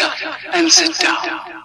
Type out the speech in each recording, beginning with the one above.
up and sit down.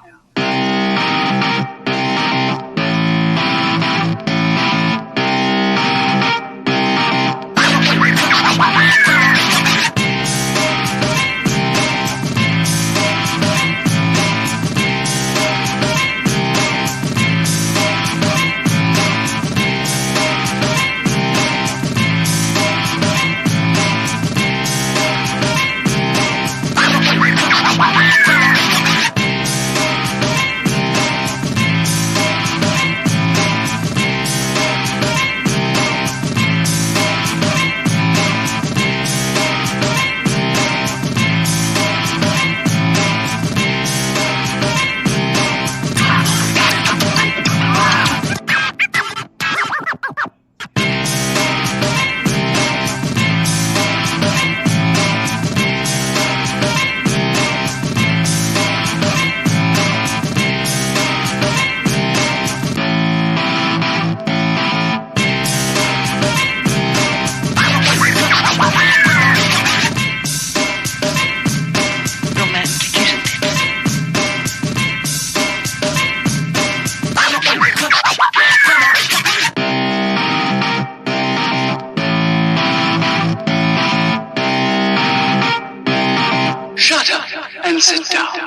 Shut up and sit down.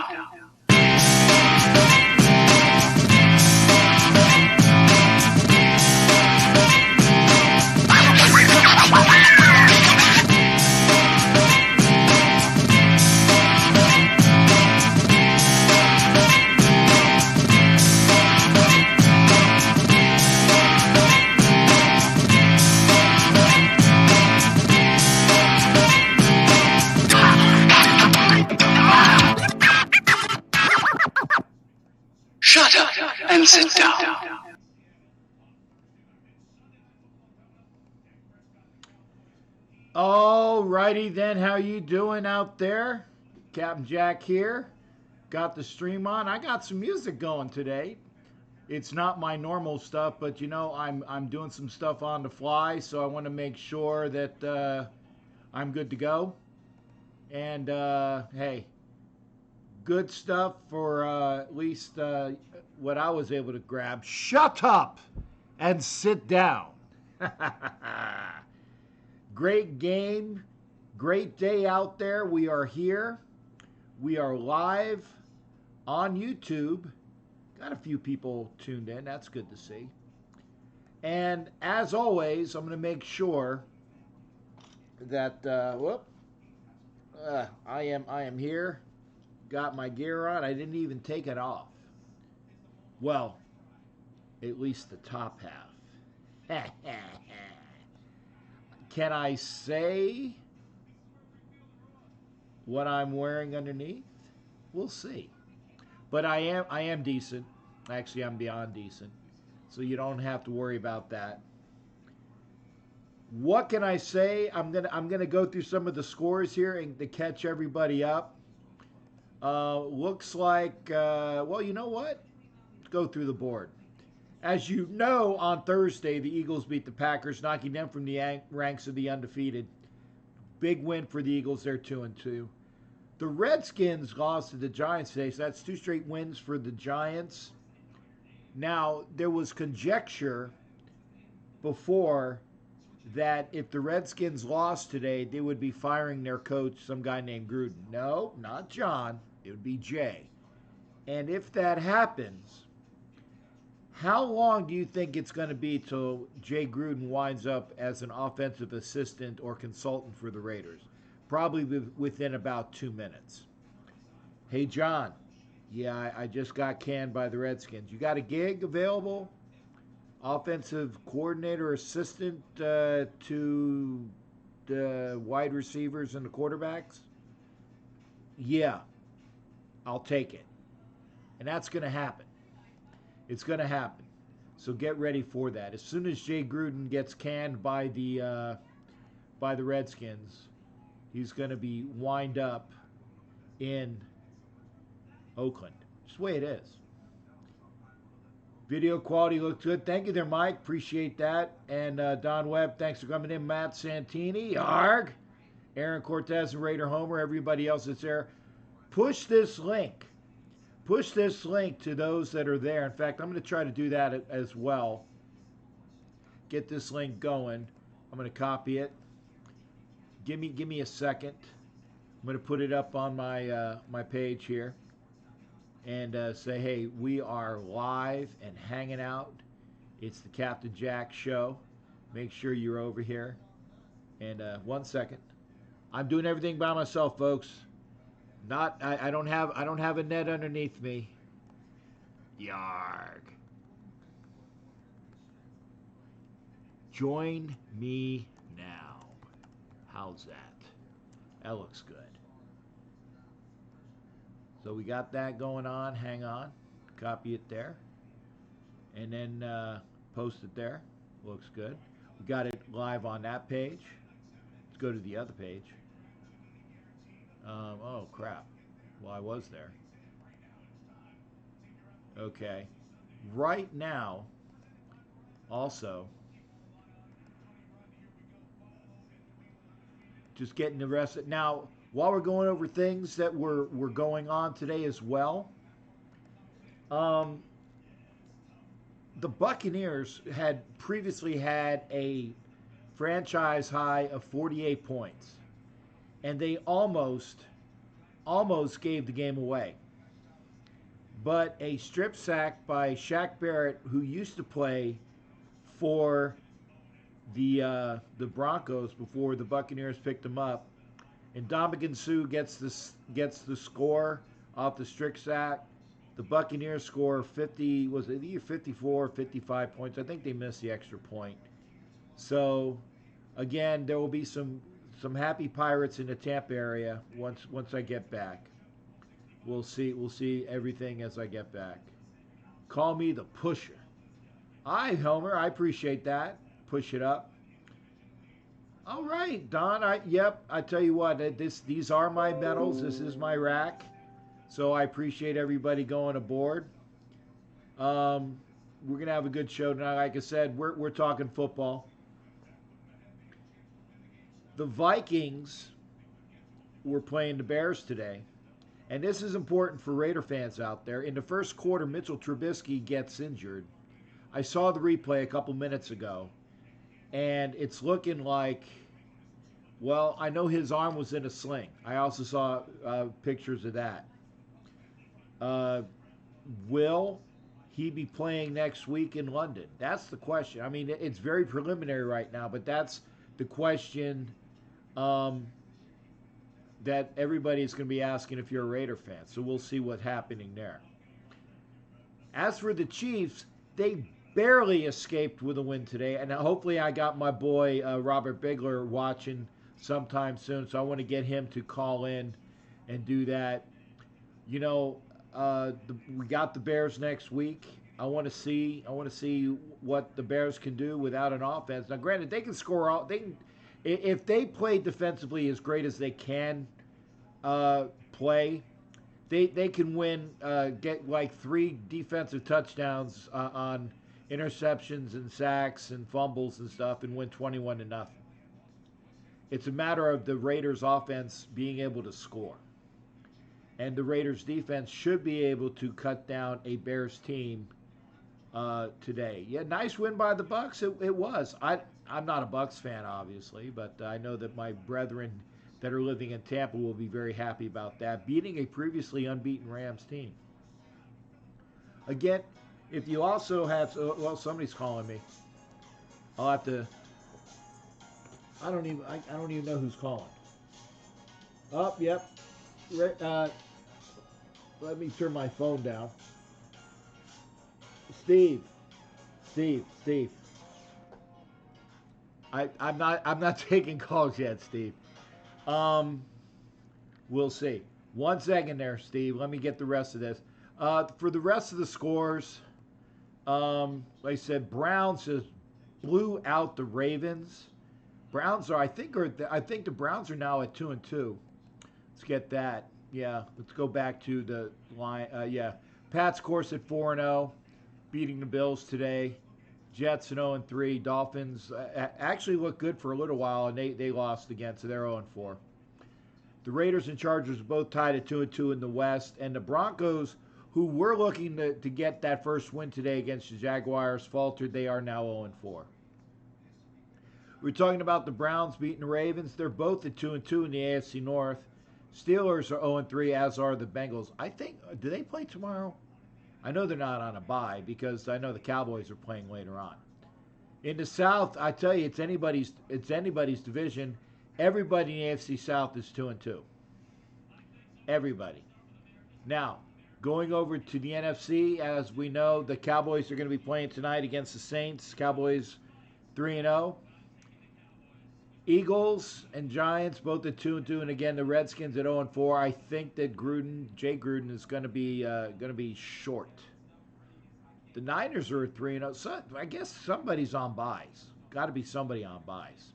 Shut up and sit down. Alrighty then, how you doing out there? Captain Jack here. Got the stream on. I got some music going today. It's not my normal stuff, but you know, I'm doing some stuff on the fly, so I want to make sure that I'm good to go. And hey, good stuff for at least what I was able to grab. Shut up and sit down. Great game, great day out there. We are here. We are live on YouTube. Got a few people tuned in. That's good to see. And as always, I'm going to make sure that I am here. Got my gear on. I didn't even take it off. Well, at least the top half. Can I say what I'm wearing underneath? We'll see. But I am decent. Actually, I'm beyond decent. So you don't have to worry about that. What can I say? I'm gonna go through some of the scores here and to catch everybody up. Looks like, well, you know what? Let's go through the board. As you know, on Thursday, the Eagles beat the Packers, knocking them from the ranks of the undefeated. Big win for the Eagles. They're 2-2. The Redskins lost to the Giants today, so that's 2 straight wins for the Giants. Now, there was conjecture before that if the Redskins lost today, they would be firing their coach, some guy named Gruden. No, not John. It would be Jay. And if that happens, how long do you think it's going to be till Jay Gruden winds up as an offensive assistant or consultant for the Raiders? Probably within about 2 minutes. Hey, John. Yeah, I just got canned by the Redskins. You got a gig available? Offensive coordinator assistant to the wide receivers and the quarterbacks? Yeah, I'll take it. And that's going to happen. It's going to happen. So get ready for that. As soon as Jay Gruden gets canned by the Redskins, he's going to be wind up in Oakland. Just the way it is. Video quality looks good. Thank you there, Mike. Appreciate that. And Don Webb, thanks for coming in. Matt Santini, Arg. Aaron Cortez and Raider Homer, everybody else that's there. push this link. Push this link to those that are there. In fact, I'm going to try to do that as well. Get this link going. I'm going to copy it. Give me a second. I'm going to put it up on my page here and say, hey, we are live and hanging out. It's the Captain Jack Show. Make sure you're over here. And 1 second. I'm doing everything by myself, folks. I don't have a net underneath me. Yarg. Join me now. How's that? That looks good. So we got that going on. Hang on. Copy it there. And then post it there. Looks good. We got it live on that page. Let's go to the other page. Oh, crap. Well, I was there. Okay. Right now, also, just getting the rest of it. Now, while we're going over things that were going on today as well, the Buccaneers had previously had a franchise high of 48 points. And they almost gave the game away. But a strip sack by Shaq Barrett, who used to play for the Broncos before the Buccaneers picked him up, and Ndamukong Suh gets the score off the strip sack. The Buccaneers score 54, 55 points. I think they missed the extra point. So again, there will be some happy Pirates in the Tampa area once I get back. We'll see everything as I get back. Call me the pusher. Hi, Homer. I appreciate that. Push it up. All right, Don. I tell you what. These are my medals. This is my rack. So I appreciate everybody going aboard. We're gonna have a good show tonight. Like I said, we're talking football. The Vikings were playing the Bears today, and this is important for Raider fans out there. In the first quarter, Mitchell Trubisky gets injured. I saw the replay a couple minutes ago, and it's looking like, well, I know his arm was in a sling. I also saw pictures of that. Will he be playing next week in London? That's the question. I mean, it's very preliminary right now, but that's the question that everybody is going to be asking if you're a Raider fan. So we'll see what's happening there. As for the Chiefs, they barely escaped with a win today, and hopefully I got my boy Robert Bigler watching sometime soon, so I want to get him to call in and do that. You know, we got the Bears next week. I want to see what the Bears can do without an offense. Now, granted, they can score out. If they play defensively as great as they can play, they can win, get like 3 defensive touchdowns on interceptions and sacks and fumbles and stuff, and win 21-0. It's a matter of the Raiders' offense being able to score, and the Raiders' defense should be able to cut down a Bears team today. Yeah, nice win by the Bucs. It was. I'm not a Bucs fan, obviously, but I know that my brethren that are living in Tampa will be very happy about that, beating a previously unbeaten Rams team. Again, if you also have, well, somebody's calling me. I'll have to. I don't even know who's calling. Oh, yep. Let me turn my phone down. Steve. I'm not taking calls yet, Steve. We'll see. 1 second there, Steve. Let me get the rest of this. For the rest of the scores, like I said, Browns just blew out the Ravens. I think the Browns are now at 2-2. Let's get that. Yeah, let's go back to the line. Pats, of course, at 4-0, beating the Bills today. Jets at 0-3. Dolphins actually looked good for a little while, and they lost again, so they're 0-4. The Raiders and Chargers are both tied at 2-2 in the West. And the Broncos, who were looking to get that first win today against the Jaguars, faltered. They are now 0-4. We're talking about the Browns beating the Ravens. They're both at 2-2 in the AFC North. Steelers are 0-3, as are the Bengals. I think, do they play tomorrow? I know they're not on a bye because I know the Cowboys are playing later on. In the South, I tell you, it's anybody's division. Everybody in the AFC South is 2-2. Everybody. Now, going over to the NFC, as we know, the Cowboys are going to be playing tonight against the Saints. Cowboys 3-0. Eagles and Giants both at 2-2, and again the Redskins at 0-4. I think that Jay Gruden is going to be short. The Niners are at 3-0. So I guess somebody's on buys. Got to be somebody on buys.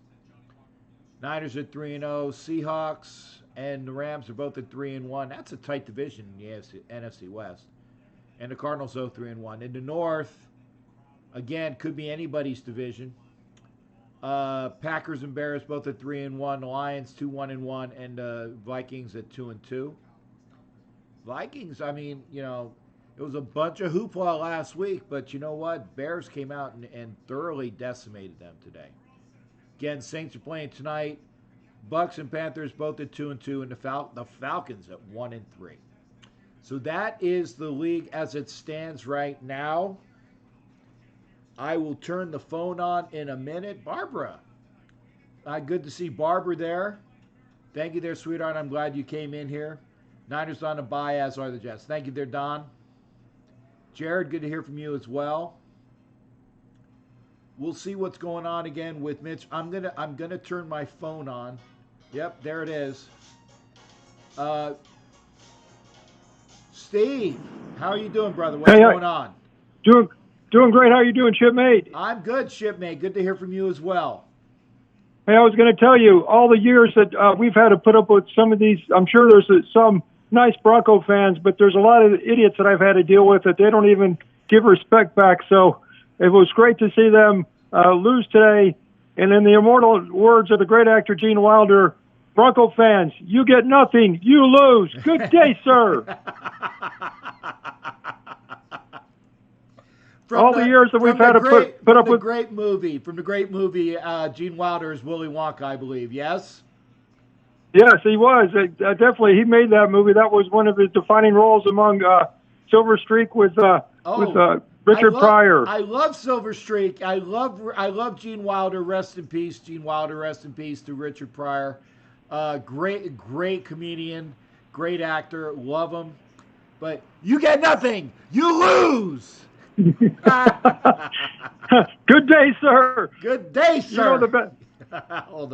Niners at 3-0. Seahawks and the Rams are both at 3-1. That's a tight division in the NFC West. And the Cardinals 3-1. In the North, again, could be anybody's division. Packers and Bears both at 3-1. Lions 2-1-1, and Vikings at 2-2. Vikings, I mean, you know, it was a bunch of hoopla last week, but you know what? Bears came out and thoroughly decimated them today. Again, Saints are playing tonight. Bucs and Panthers both at 2-2, and the Falcons at 1-3. So that is the league as it stands right now. I will turn the phone on in a minute. Barbara. Good to see Barbara there. Thank you there, sweetheart. I'm glad you came in here. Niners on a bye, as are the Jets. Thank you there, Don. Jared, good to hear from you as well. We'll see what's going on again with Mitch. I'm gonna turn my phone on. Yep, there it is. Steve, how are you doing, brother? What's going on? Doing great. How are you doing, shipmate? I'm good, shipmate. Good to hear from you as well. Hey, I was going to tell you, all the years that we've had to put up with some of these, I'm sure there's some nice Bronco fans, but there's a lot of idiots that I've had to deal with that they don't even give respect back. So it was great to see them lose today. And in the immortal words of the great actor Gene Wilder, Bronco fans, you get nothing, you lose. Good day, sir. All the years that we've had to put up with. From the great movie, Gene Wilder's Willy Wonka, I believe. Yes. Yes, he was. Definitely, he made that movie. That was one of his defining roles among Silver Streak with Richard Pryor. I love Silver Streak. I love Gene Wilder. Rest in peace, Gene Wilder. Rest in peace to Richard Pryor. Great comedian, great actor. Love him. But you get nothing. You lose. Good day, sir. Good day, sir.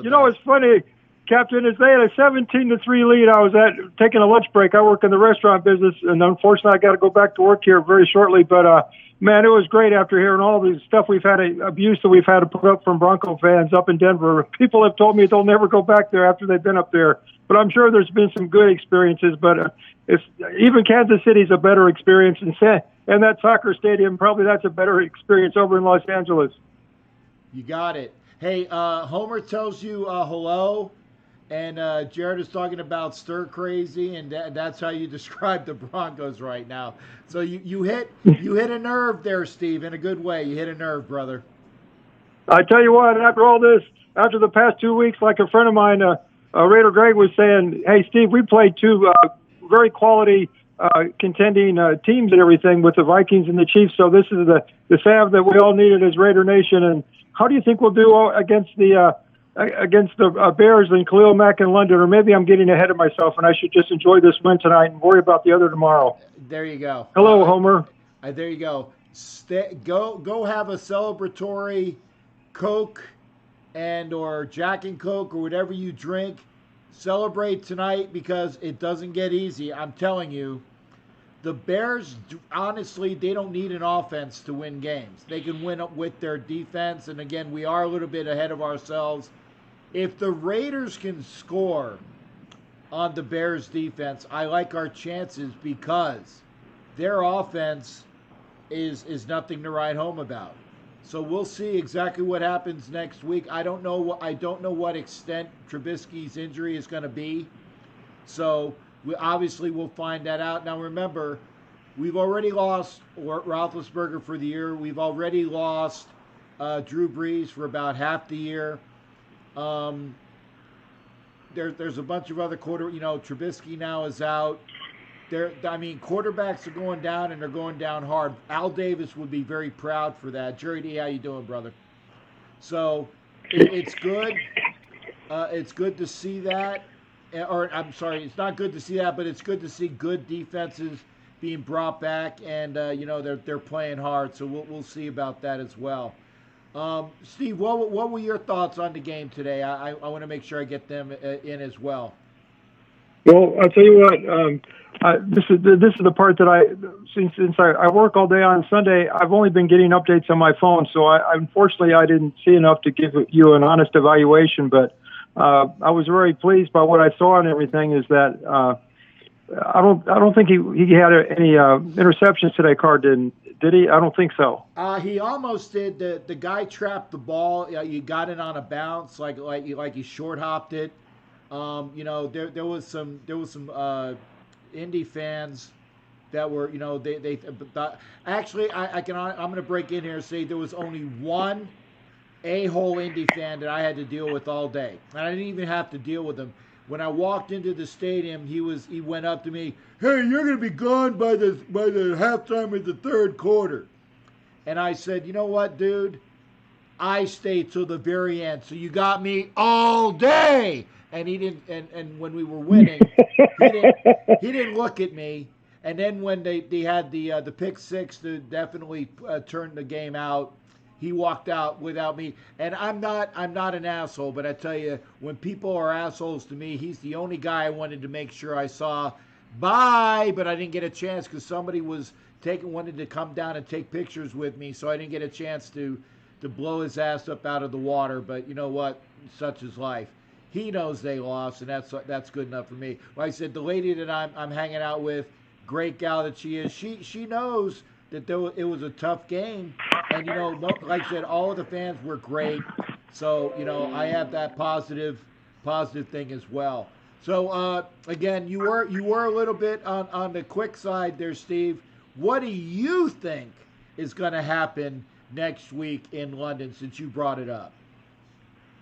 You know, it's funny, Captain, is they had a 17-3 lead. I was taking a lunch break. I work in the restaurant business, and unfortunately, I got to go back to work here very shortly. But man, it was great after hearing all the stuff we've had, abuse that we've had to put up from Bronco fans up in Denver. People have told me they'll never go back there after they've been up there. But I'm sure there's been some good experiences. But even Kansas City's a better experience, and that soccer stadium, probably that's a better experience over in Los Angeles. You got it. Hey, Homer tells you hello, and Jared is talking about stir crazy, and that's how you describe the Broncos right now. So you hit a nerve there, Steve, in a good way. You hit a nerve, brother. I tell you what, after all this, after the past 2 weeks, like a friend of mine, Raider Greg was saying, hey, Steve, we played two very quality contending teams and everything with the Vikings and the Chiefs. So this is the salve that we all needed as Raider Nation. And how do you think we'll do against the Bears and Khalil Mack in London? Or maybe I'm getting ahead of myself and I should just enjoy this win tonight and worry about the other tomorrow. There you go. Hello, Homer. There you go. Go have a celebratory Coke or Jack and Coke or whatever you drink. Celebrate tonight because it doesn't get easy. I'm telling you, the Bears, honestly, they don't need an offense to win games. They can win with their defense. And again, we are a little bit ahead of ourselves. If the Raiders can score on the Bears defense, I like our chances because their offense is nothing to write home about. So we'll see exactly what happens next week. I don't know what extent Trubisky's injury is going to be. So we obviously will find that out. Now remember, we've already lost Roethlisberger for the year. We've already lost Drew Brees for about half the year. Um, there's a bunch of other Trubisky now is out. Quarterbacks are going down, and they're going down hard. Al Davis would be very proud for that. Jerry D, how you doing, brother? So it's good. It's good to see that. Or I'm sorry, it's not good to see that, but it's good to see good defenses being brought back, and they're playing hard. So we'll see about that as well. Steve, what were your thoughts on the game today? I want to make sure I get them in as well. Well, I'll tell you what. This is the part that since I work all day on Sunday, I've only been getting updates on my phone. So unfortunately I didn't see enough to give you an honest evaluation. But I was very pleased by what I saw and everything. Is that I don't think he had any interceptions today. Carr didn't. Did he? I don't think so. He almost did. The guy trapped the ball. You got it on a bounce, like he short hopped it. There was some Indy fans that were, actually I'm going to break in here and say there was only one a-hole Indy fan that I had to deal with all day. And I didn't even have to deal with him. When I walked into the stadium, he went up to me, "Hey, you're going to be gone by the halftime of the third quarter." And I said, "You know what, dude? I stayed till the very end. So you got me all day." And he didn't. And when we were winning, he didn't look at me. And then when they had the pick six to definitely turn the game out, he walked out without me. And I'm not an asshole, but I tell you, when people are assholes to me, he's the only guy I wanted to make sure I saw. Bye, but I didn't get a chance because somebody wanted to come down and take pictures with me, so I didn't get a chance to blow his ass up out of the water. But you know what? Such is life. He knows they lost, and that's good enough for me. Like I said, the lady that I'm hanging out with, great gal that she is, she knows that it was a tough game, and like I said, all of the fans were great. So I have that positive thing as well. So again, you were a little bit on the quick side there, Steve. What do you think is going to happen next week in London, since you brought it up?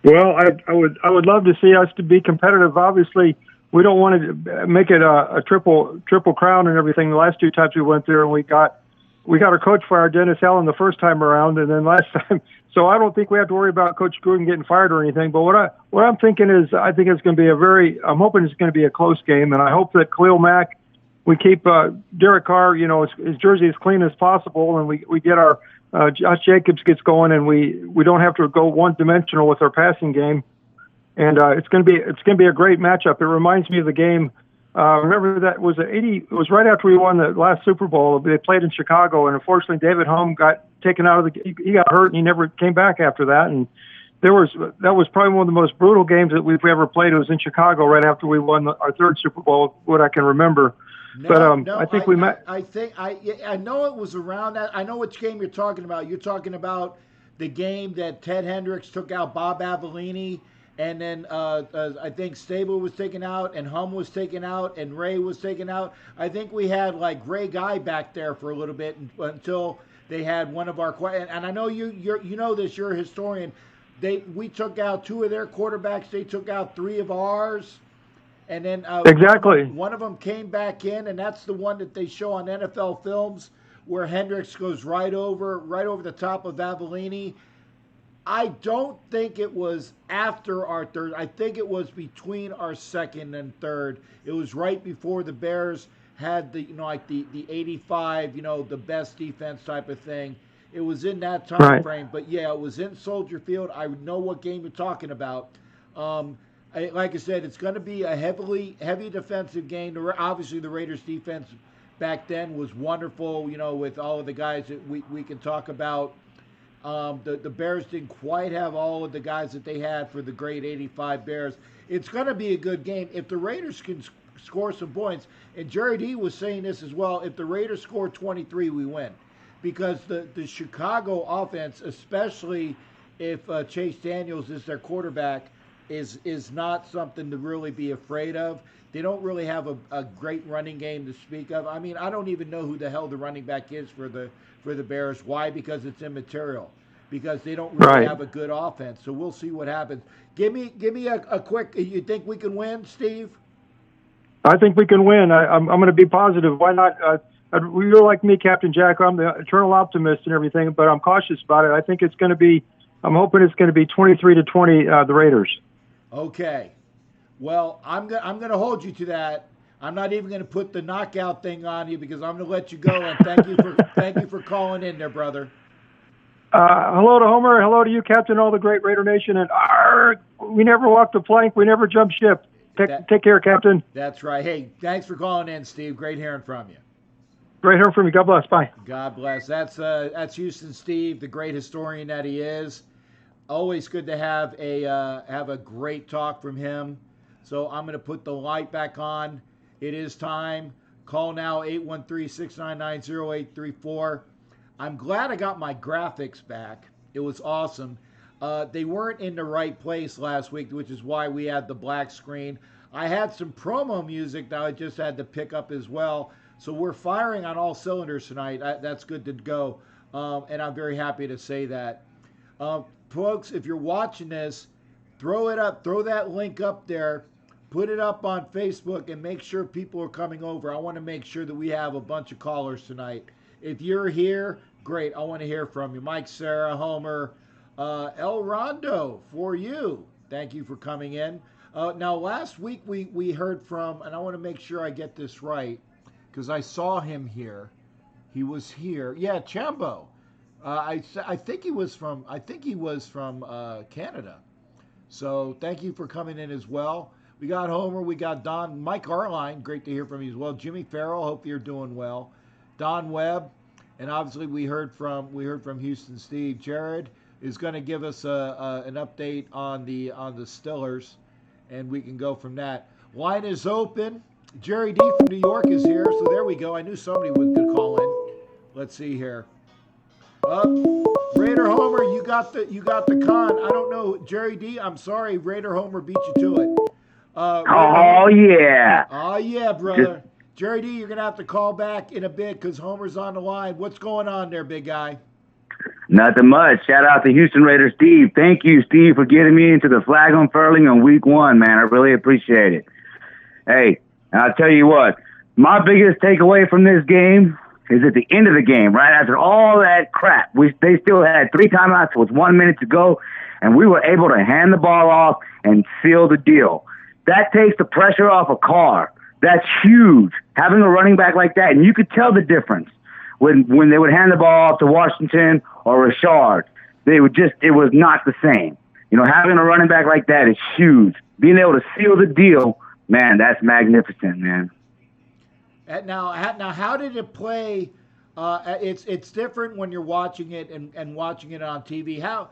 Well, I would love to see us to be competitive. Obviously, we don't want to make it a triple crown and everything. The last two times we went there, and we got our coach fired, Dennis Allen, the first time around, and then last time. So I don't think we have to worry about Coach Gruden getting fired or anything. But what I'm thinking is, I think it's going to be I'm hoping it's going to be a close game, and I hope that Khalil Mack, we keep Derek Carr, his jersey as clean as possible, and we get our Josh Jacobs gets going, and we don't have to go one-dimensional with our passing game, and it's going to be a great matchup. It reminds me of the game. Remember that was it was right after we won the last Super Bowl. They played in Chicago, and unfortunately, David Holm got taken out of he got hurt, and he never came back after that. And that was probably one of the most brutal games that we've ever played. It was in Chicago right after we won our third Super Bowl, what I can remember. I think we met. I know it was around that. I know which game you're talking about. You're talking about the game that Ted Hendricks took out Bob Avellini, and then I think Stable was taken out, and Hum was taken out, and Ray was taken out. I think we had like Ray Guy back there for a little bit until they had one of our. And I know you know this. You're a historian. We took out two of their quarterbacks. They took out three of ours. And then exactly one of them came back in, and that's the one that they show on NFL films where Hendricks goes right over the top of Avellini. I don't think it was after our third. I think it was between our second and third. It was right before the Bears had the the 85, the best defense type of thing. It was in that time frame. But yeah, it was in Soldier Field. I know what game you're talking about. Like I said, it's going to be a heavy defensive game. Obviously, the Raiders' defense back then was wonderful, with all of the guys that we can talk about. The Bears didn't quite have all of the guys that they had for the great 85 Bears. It's going to be a good game. If the Raiders can score some points, and Jerry D was saying this as well, if the Raiders score 23, we win. Because the Chicago offense, especially if Chase Daniels is their quarterback, is not something to really be afraid of. They don't really have a great running game to speak of. I mean, I don't even know who the hell the running back is for the Bears. Why? Because it's immaterial. Because they don't really have a good offense. So we'll see what happens. Give me a quick. You think we can win, Steve? I think we can win. I'm going to be positive. Why not? You're like me, Captain Jack. I'm the eternal optimist and everything, but I'm cautious about it. I think it's going to be. I'm hoping it's going to be 23-20 the Raiders. Okay. Well, I'm going to hold you to that. I'm not even going to put the knockout thing on you because I'm going to let you go. And thank you for calling in there, brother. Hello to Homer. Hello to you, Captain, all the great Raider Nation. And we never walked the plank. We never jumped ship. Take care, Captain. That's right. Hey, thanks for calling in, Steve. Great hearing from you. Great hearing from you. God bless. Bye. God bless. That's Houston Steve, the great historian that he is. Always good to have a great talk from him. So I'm going to put the light back on. It is time. Call now, 813-699-0834. I'm glad I got my graphics back. It was awesome. They weren't in the right place last week, which is why we had the black screen. I had some promo music that I just had to pick up as well. So we're firing on all cylinders tonight. That's good to go. And I'm very happy to say that. Folks, if you're watching this, throw it up. Throw that link up there. Put it up on Facebook and make sure people are coming over. I want to make sure that we have a bunch of callers tonight. If you're here, great. I want to hear from you. Mike, Sarah, Homer, El Rondo, for you. Thank you for coming in. Now, last week we heard from, and I want to make sure I get this right, because I saw him here. He was here. Yeah, Chambo. I think he was from Canada. So thank you for coming in as well. We got Homer. We got Don. Mike Arline. Great to hear from you as well. Jimmy Farrell. Hope you're doing well. Don Webb. And obviously we heard from Houston Steve. Jared is going to give us an update on the Stillers, and we can go from that. Line is open. Jerry D from New York is here, so there we go. I knew somebody was going to call in. Let's see here. Raider Homer, you got the con. I don't know, Jerry D. I'm sorry, Raider Homer beat you to it. Yeah. Oh yeah, brother. Jerry D, you're gonna have to call back in a bit because Homer's on the line. What's going on there, big guy? Nothing much. Shout out to Houston Raiders, Steve. Thank you, Steve, for getting me into the flag unfurling on week 1, man. I really appreciate it. Hey, I'll tell you what, my biggest takeaway from this game is at the end of the game, right after all that crap, they still had 3 timeouts with 1 minute to go, and we were able to hand the ball off and seal the deal. That takes the pressure off a car. That's huge, having a running back like that, and you could tell the difference when they would hand the ball off to Washington or Richard. It was not the same. You know, having a running back like that is huge. Being able to seal the deal, man, that's magnificent, man. Now, how did it play? It's different when you're watching it and watching it on TV. How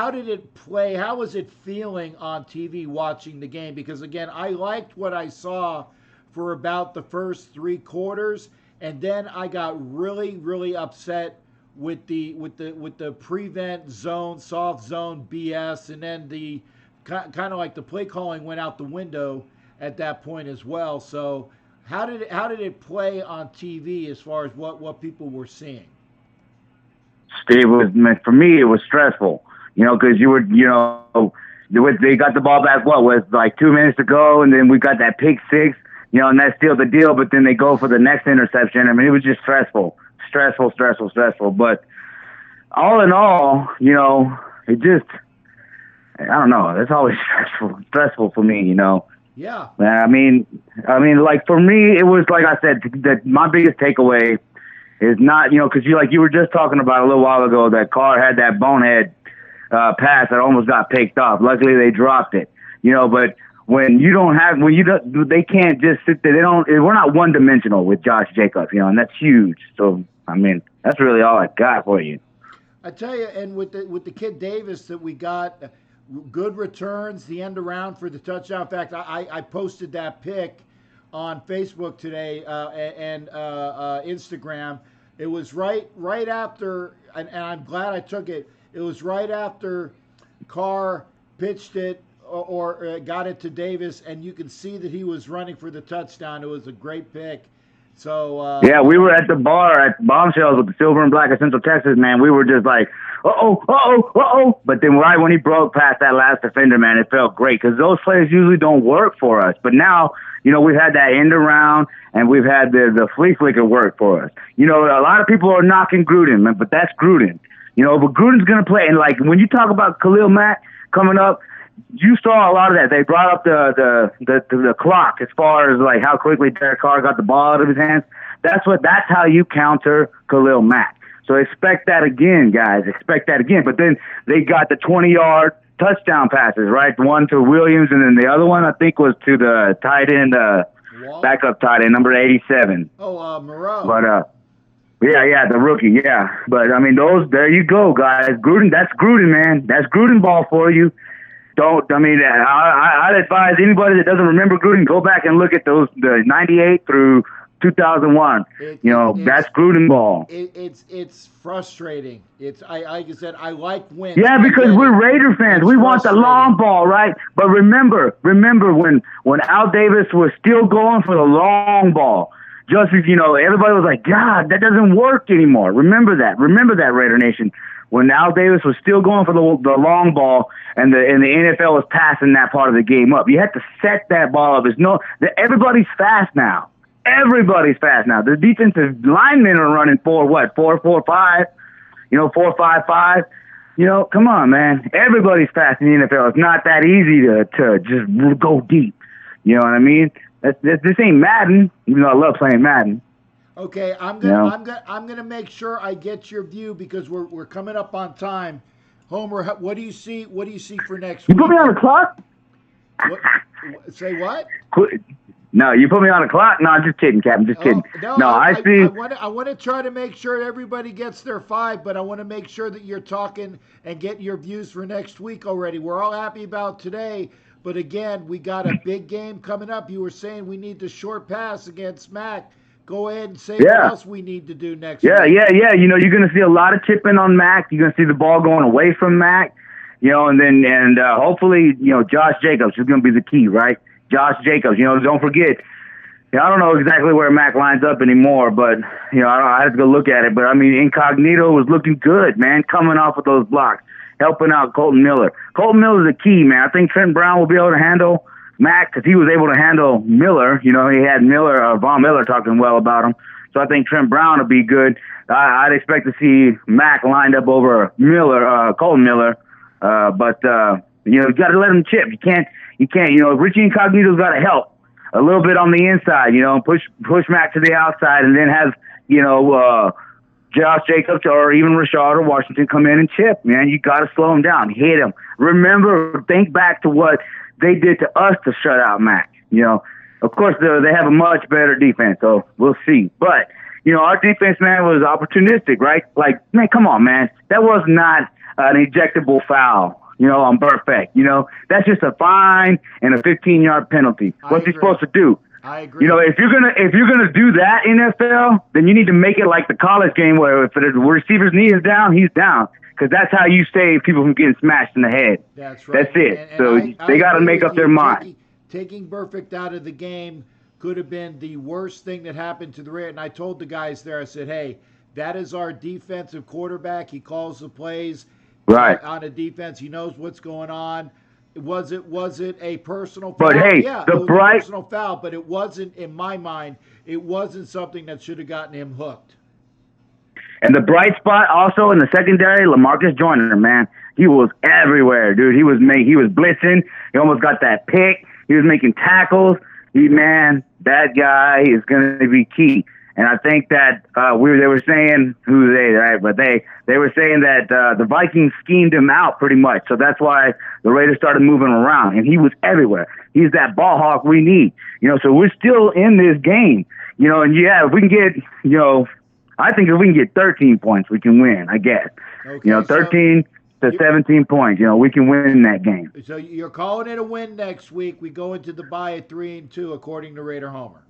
did it play? How was it feeling on TV watching the game? Because again, I liked what I saw for about the first 3 quarters, and then I got really, really upset with the prevent zone, soft zone BS, and then the kind of like the play calling went out the window at that point as well. So how did it play on TV as far as what people were seeing? Steve, for me, it was stressful. You know, because they got the ball back, with like 2 minutes to go, and then we got that pick 6, and that sealed the deal, but then they go for the next interception. I mean, it was just stressful. But all in all, it just, I don't know, it's always stressful for me, Yeah. I mean, like for me, it was like I said, that my biggest takeaway is not, because you were just talking about a little while ago that Carr had that bonehead pass that almost got picked off. Luckily, they dropped it. But they can't just sit there. We're not one dimensional with Josh Jacobs. And that's huge. So I mean, that's really all I got for you. I tell you, and with the kid Davis that we got, good returns, the end around for the touchdown. In fact, I posted that pic on Facebook today and Instagram. It was right after, and I'm glad I took it. It was right after Carr pitched it or got it to Davis, and you can see that he was running for the touchdown. It was a great pick. So yeah, we were at the bar at Bombshells with the Silver and Black of Central Texas, man. We were just like, uh-oh. But then right when he broke past that last defender, man, it felt great because those plays usually don't work for us. But now, we've had that end around and we've had the flea flicker work for us. A lot of people are knocking Gruden, man, but that's Gruden. But Gruden's going to play. And, like, when you talk about Khalil Mack coming up, you saw a lot of that. They brought up the clock as far as, like, how quickly Derek Carr got the ball out of his hands. That's how you counter Khalil Mack. So expect that again, guys. Expect that again. But then they got the 20-yard touchdown passes, right? One to Williams, and then the other one, I think, was to the tight end, backup tight end, number 87. Moreau. But, yeah, the rookie, yeah. But, there you go, guys. Gruden, that's Gruden, man. That's Gruden ball for you. I'd advise anybody that doesn't remember Gruden, go back and look at the 98 through 2001. That's Gruden ball. It's frustrating. Like I said, I like wins. Yeah, because we're Raider fans. We want the long ball, right? But remember when Al Davis was still going for the long ball. Just as, everybody was like, God, that doesn't work anymore. Remember that, Raider Nation. When Al Davis was still going for the long ball and the NFL was passing that part of the game up. You had to set that ball up. Everybody's fast now. The defensive linemen are running 4-4-5, 4-5-5. Come on, man. Everybody's fast in the NFL. It's not that easy to just go deep. You know what I mean? This ain't Madden, even though I love playing Madden. Okay, I'm gonna make sure I get your view because we're coming up on time. Homer, what do you see? What do you see for next week? You put me on the clock? Say what? No, you put me on the clock? No, I'm just kidding, Captain. Just kidding. No, I see. I want to try to make sure everybody gets their 5, but I want to make sure that you're talking and getting your views for next week already. We're all happy about today, but again, we got a big game coming up. You were saying we need the short pass against Mac. Go ahead and say what else we need to do next week. Yeah. You're going to see a lot of chipping on Mac. You're going to see the ball going away from Mac, and hopefully, Josh Jacobs is going to be the key, right? Josh Jacobs, don't forget. I don't know exactly where Mac lines up anymore, but, I have to go look at it. But, Incognito was looking good, man, coming off of those blocks, helping out Colton Miller. Colton Miller is the key, man. I think Trent Brown will be able to handle Mac because he was able to handle Miller. He had Von Miller talking well about him. So I think Trent Brown will be good. I'd expect to see Mac lined up over Colton Miller. But you got to let him chip. You can't. Richie Incognito's got to help a little bit on the inside. Push Mac to the outside, and then have Josh Jacobs or even Rashard or Washington come in and chip. Man, you got to slow him down, hit him. Think back to what they did to us to shut out Mac. Of course, they have a much better defense, so we'll see. But, our defense, man, was opportunistic, right? Like, man, come on, man. That was not an ejectable foul, on Burfict. That's just a fine and a 15-yard penalty. What's he supposed to do? I agree. If you're gonna do that in NFL, then you need to make it like the college game where if the receiver's knee is down, he's down. Because that's how you save people from getting smashed in the head. That's right. That's it. And they got to make up their mind. Taking Burfict out of the game could have been the worst thing that happened to the Raiders. And I told the guys there, I said, hey, that is our defensive quarterback. He calls the plays on a defense. He knows what's going on. Was it a personal foul? But hey, yeah, it was a personal foul, but it wasn't, in my mind, it wasn't something that should have gotten him hooked. And the bright spot also in the secondary, LaMarcus Joyner, man. He was everywhere, dude. He was blitzing. He almost got that pick. He was making tackles. That guy is going to be key. And I think that they were saying, who they, right? But they were saying that the Vikings schemed him out pretty much. So that's why the Raiders started moving around. And he was everywhere. He's that ball hawk we need. So we're still in this game. And if we can get, I think if we can get 13 points, we can win, I guess. Okay, 13 to 17 points, we can win that game. So you're calling it a win next week. We go into the bye at 3-2, according to Raider Homer.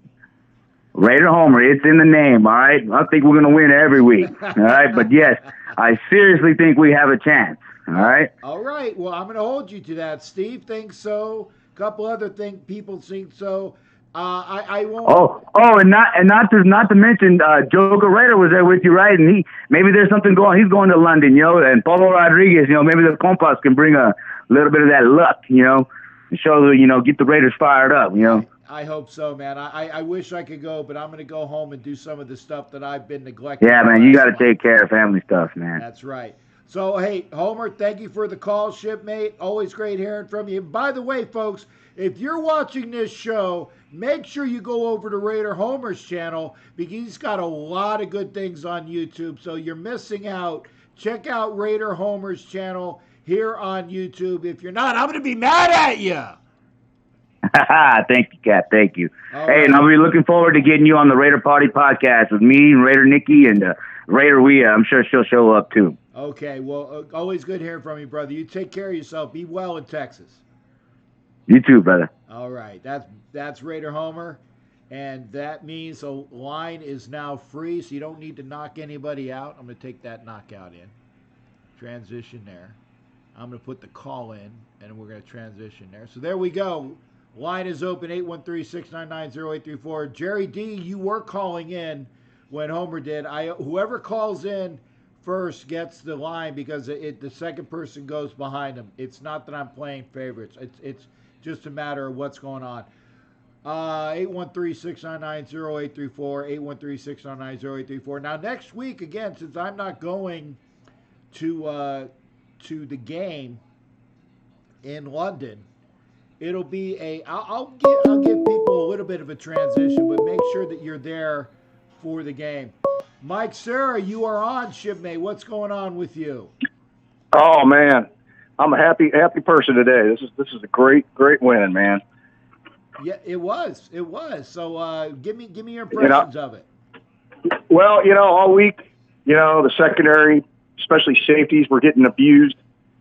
Raider Homer, it's in the name, all right? I think we're going to win every week, all right? But, yes, I seriously think we have a chance, all right? All right. Well, I'm going to hold you to that. Steve thinks so. A couple other people think so. I won't. And not to mention, Joe Guerrero was there with you, right? And maybe there's something going. He's going to London, and Paulo Rodriguez, maybe the compas can bring a little bit of that luck, and show get the Raiders fired up, I hope so, man. I wish I could go, but I'm going to go home and do some of the stuff that I've been neglecting. Yeah, man, you got to take care of family stuff, man. That's right. So, hey, Homer, thank you for the call, shipmate. Always great hearing from you. By the way, folks, if you're watching this show, make sure you go over to Raider Homer's channel because he's got a lot of good things on YouTube. So you're missing out. Check out Raider Homer's channel here on YouTube. If you're not, I'm going to be mad at you. Thank you, Cap. Thank you. All hey, right. And I'll be looking forward to getting you on the Raider Party podcast with me and Raider Nikki and Raider Wea. I'm sure she'll show up too. Okay. Well, always good hearing from you, brother. You take care of yourself. Be well in Texas. You too, brother. All right. That's Raider Homer. And that means the line is now free, so you don't need to knock anybody out. I'm going to take that knockout in. Transition there. I'm going to put the call in, and we're going to transition there. So there we go. Line is open, 813-699-0834. Jerry D, you were calling in when Homer did. Whoever calls in first gets the line because the second person goes behind them. It's not that I'm playing favorites. It's just a matter of what's going on. 813-699-0834, 813-699-0834. Now, next week, again, since I'm not going to the game in London, it'll be I'll give people a little bit of a transition, but make sure that you're there for the game. Mike Serra, you are on, shipmate. What's going on with you? Oh man, I'm a happy person today. This is a great win, man. Yeah, it was. So give me your impressions of it. Well, all week, the secondary, especially safeties, were getting abused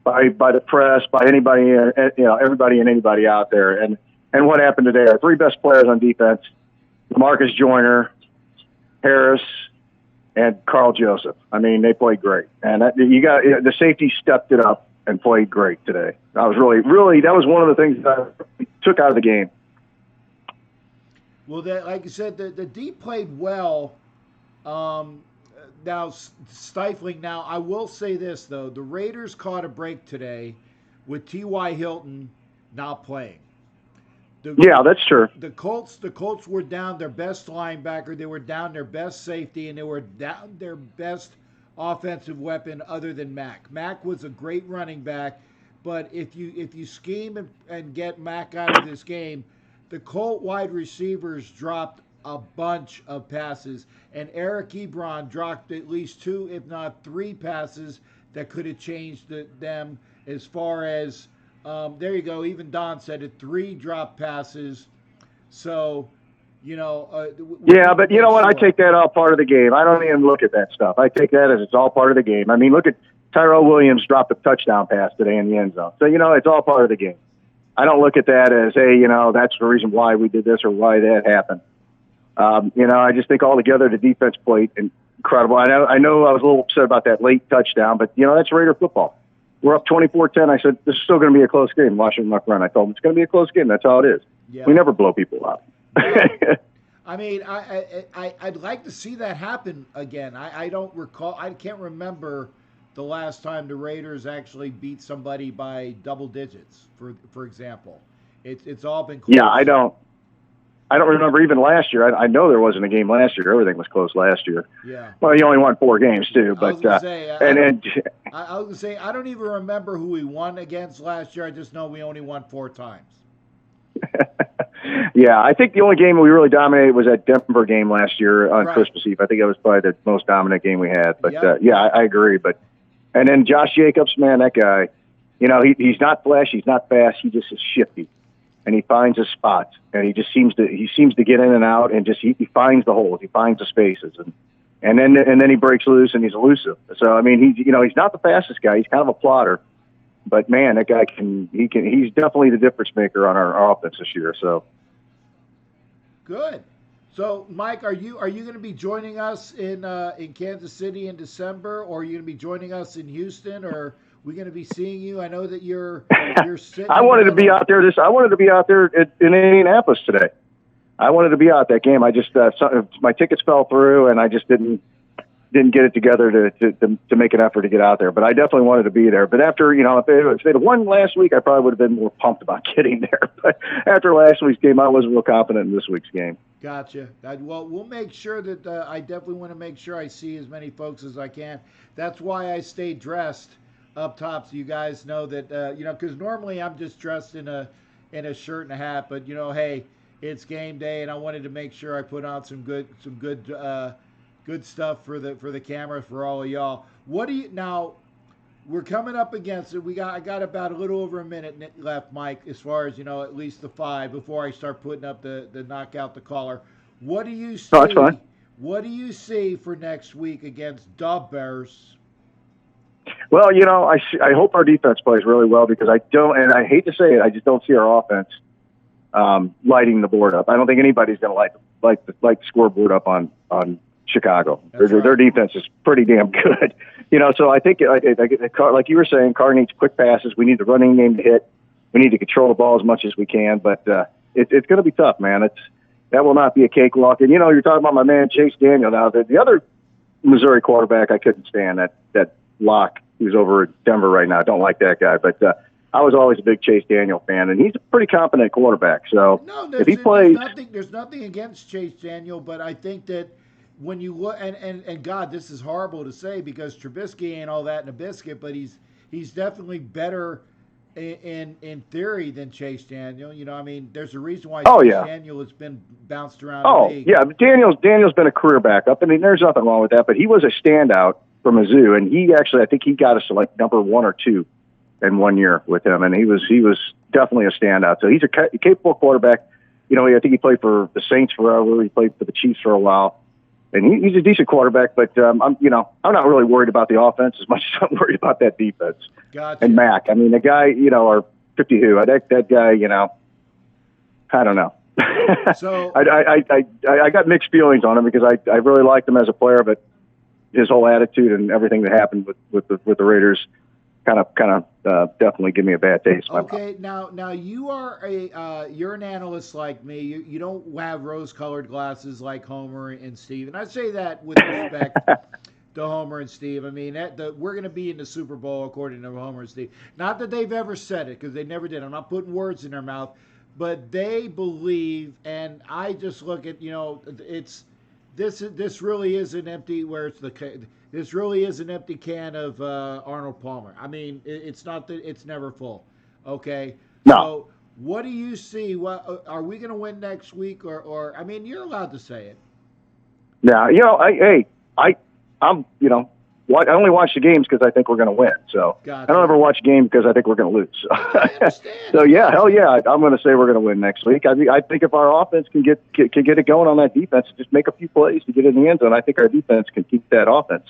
by the press, by anybody, everybody and anybody out there. And what happened today? Our three best players on defense: Marcus Joyner, Harris, and Carl Joseph. I mean, they played great, and the safety stepped it up and played great today. That was really that was one of the things that I took out of the game. Well, like you said, the D played well. Now, stifling. Now, I will say this, though. The Raiders caught a break today with T.Y. Hilton not playing. Yeah, that's true. The Colts were down their best linebacker. They were down their best safety, and they were down their best offensive weapon other than Mack. Mack was a great running back, but if you scheme and get Mack out of this game, the Colt wide receivers dropped a bunch of passes, and Eric Ebron dropped at least 2, if not 3 passes that could have changed them as far as, there you go, even Don said it, 3 drop passes. So, yeah, but you know what? I take that all part of the game. I don't even look at that stuff. I take that as it's all part of the game. I mean, look at Tyrell Williams dropped a touchdown pass today in the end zone. So, it's all part of the game. I don't look at that as, hey, that's the reason why we did this or why that happened. I just think altogether the defense played incredible. I know I was a little upset about that late touchdown, but, that's Raider football. We're up 24-10. I said, this is still going to be a close game. Watching my friend, I told him it's going to be a close game. That's how it is. Yeah. We never blow people out. Yeah. I mean, I'd like to see that happen again. I don't recall. I can't remember the last time the Raiders actually beat somebody by double digits, for example. It's all been close. Yeah, I don't remember even last year. I know there wasn't a game last year. Everything was close last year. Yeah. Well, you only won 4 games too. But I was going to say, I don't even remember who we won against last year. I just know we only won 4 times. Yeah, I think the only game we really dominated was that Denver game last year on Right. Christmas Eve. I think that was probably the most dominant game we had. But Yep. I agree. And then Josh Jacobs, man, that guy, he's not flashy, he's not fast, he just is shifty. And he finds his spots, and he seems to get in and out, and just he finds the holes, he finds the spaces, and then he breaks loose, and he's elusive. So I mean, he's not the fastest guy, he's kind of a plotter, but man, that guy he's definitely the difference maker on our offense this year. So Good. So, Mike, are you going to be joining us in Kansas City in December, or are you going to be joining us in Houston, or are we going to be seeing you? I know that you're sitting. I wanted to be out there. I wanted to be out there in Indianapolis today. I wanted to be out that game. I just my tickets fell through, and I just didn't get it together to make an effort to get out there. But I definitely wanted to be there. But after, if they'd have won last week, I probably would have been more pumped about getting there. But after last week's game, I wasn't real confident in this week's game. Gotcha. Well, we'll make sure that I definitely want to make sure I see as many folks as I can. That's why I stay dressed up top, so you guys know that because normally I'm just dressed in a shirt and a hat, but hey, it's game day, and I wanted to make sure I put on some good stuff for the camera for all of y'all. What do you now? We're coming up against it. I got about a little over a minute left, Mike, as far as at least the 5 before I start putting up the knockout the caller. What do you see? Oh, that's fine. What do you see for next week against the Bears? Well, I hope our defense plays really well, because I don't, and I hate to say it, I just don't see our offense lighting the board up. I don't think anybody's going to light the scoreboard up on Chicago. Their defense is pretty damn good. So I think, like you were saying, Carr needs quick passes. We need the running game to hit. We need to control the ball as much as we can. But it's going to be tough, man. That will not be a cakewalk. And, you're talking about my man Chase Daniel now. The other Missouri quarterback I couldn't stand, that Locke, who's over at Denver right now. I don't like that guy. But I was always a big Chase Daniel fan, and he's a pretty competent quarterback. So if he plays... There's nothing against Chase Daniel, but I think that when you look, and God, this is horrible to say because Trubisky ain't all that in a biscuit, but he's definitely better in theory than Chase Daniel. There's a reason why Daniel has been bounced around the league. Yeah, but Daniel's been a career backup. There's nothing wrong with that, but he was a standout for Mizzou, and he actually, I think he got us to like number 1 or 2 in 1 year with him, and he was definitely a standout. So he's a capable quarterback. I think he played for the Saints forever. He played for the Chiefs for a while. And he's a decent quarterback, but I'm not really worried about the offense as much as I'm worried about that defense. Gotcha. And Mac, the guy, or 50 who, that guy, I don't know. So I got mixed feelings on him because I really liked him as a player, but his whole attitude and everything that happened with the Raiders kind of definitely give me a bad taste in my mouth. Okay, now you are you're an analyst like me. You don't have rose-colored glasses like Homer and Steve, and I say that with respect to Homer and Steve. We're going to be in the Super Bowl according to Homer and Steve. Not that they've ever said it, because they never did. I'm not putting words in their mouth, but they believe, and I just look at this really is an empty This really is an empty can of Arnold Palmer. It's not that it's never full. Okay. No. So what do you see? What are we going to win next week? Or you're allowed to say it. Yeah. I only watch the games because I think we're going to win. So Gotcha. I don't ever watch a game because I think we're going to lose. So, I understand. So yeah, hell yeah, I'm going to say we're going to win next week. I think if our offense can get it going on that defense, just make a few plays to get in the end zone, I think our defense can keep that offense.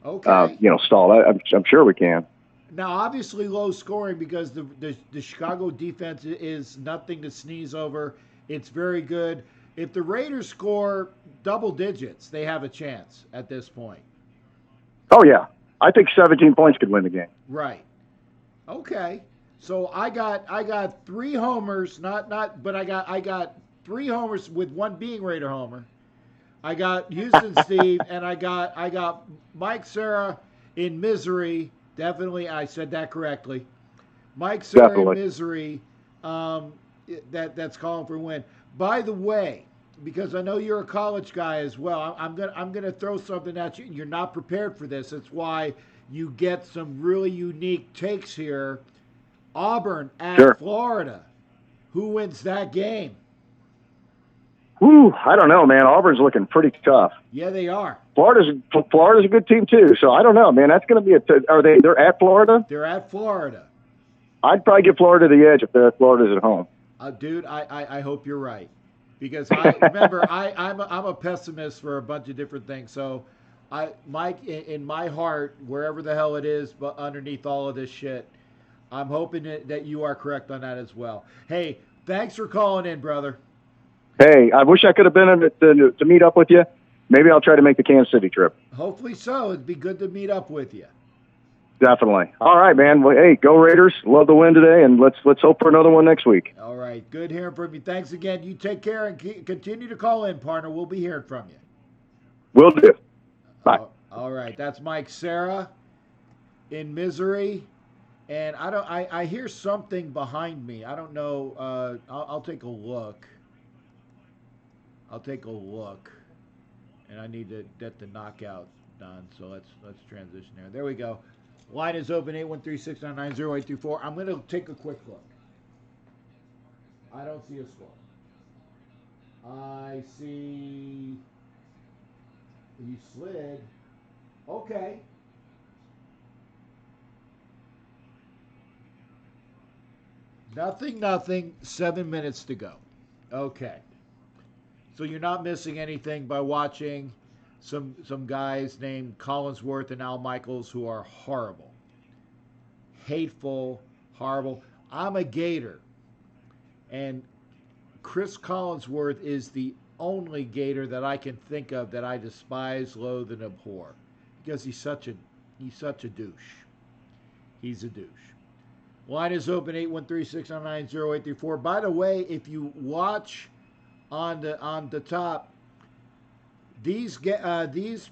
Okay. Stalled. I'm sure we can. Now, obviously, low scoring because the Chicago defense is nothing to sneeze over. It's very good. If the Raiders score double digits, they have a chance at this point. Oh yeah, I think 17 points could win the game. Right. Okay. So I got 3 homers, but I got 3 homers with one being Raider homer. I got Houston Steve, and I got Mike Sarah in misery. Definitely, I said that correctly. Mike Sarah in misery. That's calling for a win. By the way, because I know you're a college guy as well, I'm gonna throw something at you. You're not prepared for this. That's why you get some really unique takes here. Auburn at Florida. Who wins that game? I don't know, man. Auburn's looking pretty tough. Yeah, they are. Florida's a good team too. So I don't know, man. That's going to be they're at Florida? They're at Florida. I'd probably give Florida the edge if Florida's at home. Dude, I hope you're right, because I'm a pessimist for a bunch of different things. So Mike, in my heart, wherever the hell it is, but underneath all of this shit, I'm hoping that you are correct on that as well. Hey, thanks for calling in, brother. Hey, I wish I could have been to meet up with you. Maybe I'll try to make the Kansas City trip. Hopefully so. It'd be good to meet up with you. Definitely. All right, man. Well, hey, go Raiders. Love the win today, and let's hope for another one next week. All right. Good hearing from you. Thanks again. You take care and continue to call in, partner. We'll be hearing from you. Will do. Bye. All right. That's Mike Sarah in Misery. And I hear something behind me. I don't know. I'll take a look. And I need to get the knockout done. So let's transition there. There we go. Line is open, 813-699-0824. I'm going to take a quick look. I don't see a score. I see he slid. Okay. Nothing. 7 minutes to go. Okay. So you're not missing anything by watching some guys named Collinsworth and Al Michaels who are horrible. Hateful, horrible. I'm a Gator. And Chris Collinsworth is the only Gator that I can think of that I despise, loathe, and abhor. Because he's such a douche. He's a douche. Line is open, 813-699-0834. By the way, if you watch on the top, these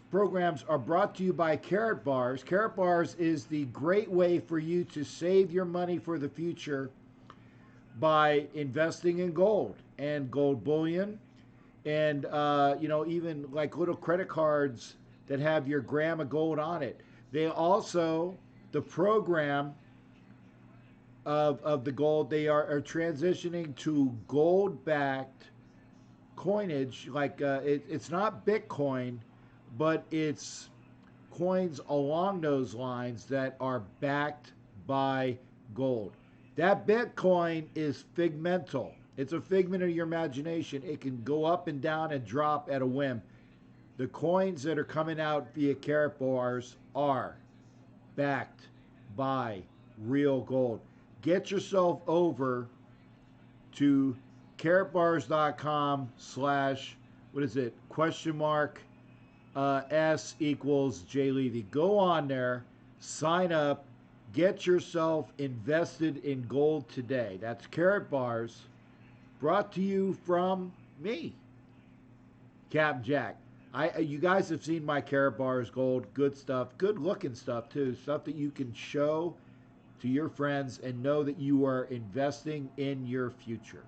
programs are brought to you by Carrot Bars. Carrot Bars is the great way for you to save your money for the future by investing in gold and gold bullion, and even like little credit cards that have your gram of gold on it. They also, the program of the gold, they are transitioning to gold-backed coinage. Like it's not Bitcoin, but it's coins along those lines that are backed by gold. That Bitcoin is figmental. It's a figment of your imagination. It can go up and down and drop at a whim. The coins that are coming out via Carrot Bars are backed by real gold. Get yourself over to carrotbars.com / S equals Jay Levy. Go on there, sign up, get yourself invested in gold today. That's Carrot Bars, brought to you from me, Captain Jack. You guys have seen my Carrot Bars gold. Good stuff, good looking stuff too. Stuff that you can show to your friends and know that you are investing in your future.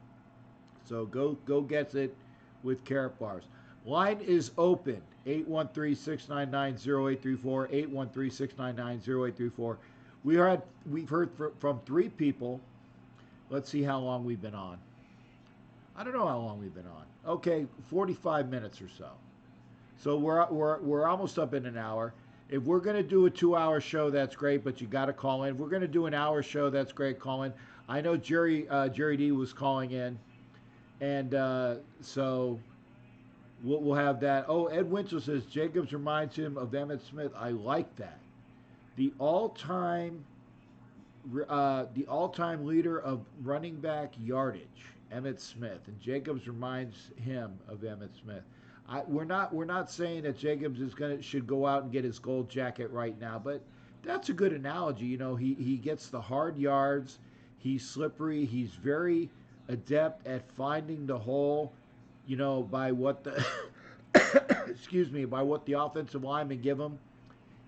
So go get it with Carrot Bars. Line is open, 813-699-0834, 813-699-0834. We've heard from 3 people. Let's see how long we've been on. I don't know how long we've been on. Okay, 45 minutes or so. So we're almost up in an hour. If we're going to do a 2-hour show, that's great, but you got to call in. If we're going to do an hour show, that's great. Call in. I know Jerry D was calling in, and so we'll have that. Oh, Ed Winchell says Jacobs reminds him of Emmitt Smith. I like that. The all-time leader of running back yardage, Emmitt Smith, and Jacobs reminds him of Emmitt Smith. We're not saying that Jacobs should go out and get his gold jacket right now, but that's a good analogy. You know, he gets the hard yards. He's slippery. He's very adept at finding the hole. You know, by what the by what the offensive linemen give him.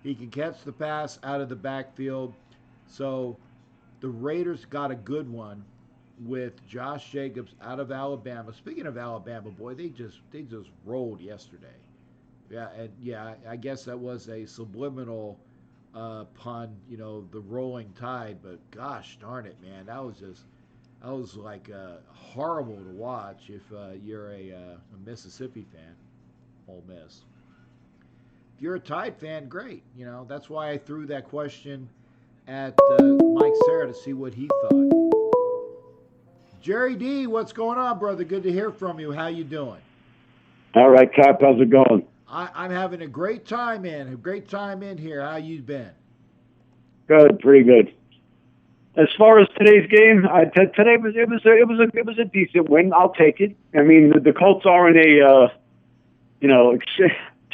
He can catch the pass out of the backfield. So the Raiders got a good one with Josh Jacobs out of Alabama. Speaking of Alabama, boy, they just rolled yesterday. I guess that was a subliminal pun, you know, the rolling tide. But gosh darn it, man, that was like horrible to watch if you're a Mississippi fan, Ole Miss. If you're a Tide fan, great. You know, that's why I threw that question at Mike Sarah to see what he thought. Jerry D, what's going on, brother? Good to hear from you. How you doing? All right, Cap. How's it going? I'm having a great time, man. A great time in here. How you been? Good, pretty good. As far as today's game, today was a decent win. I'll take it. I mean, the Colts aren't a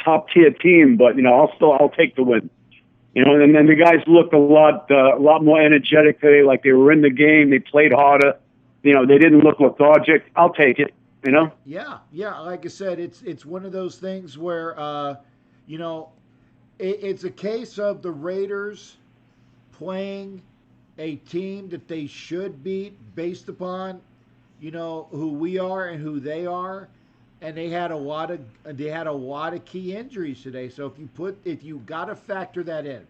top tier team, but I'll take the win. And then the guys looked a lot more energetic today, like they were in the game. They played harder. They didn't look lethargic. I'll take it. Yeah. Like I said, it's one of those things where it's a case of the Raiders playing a team that they should beat based upon, who we are and who they are, and they had a lot of key injuries today. So if you got to factor that in,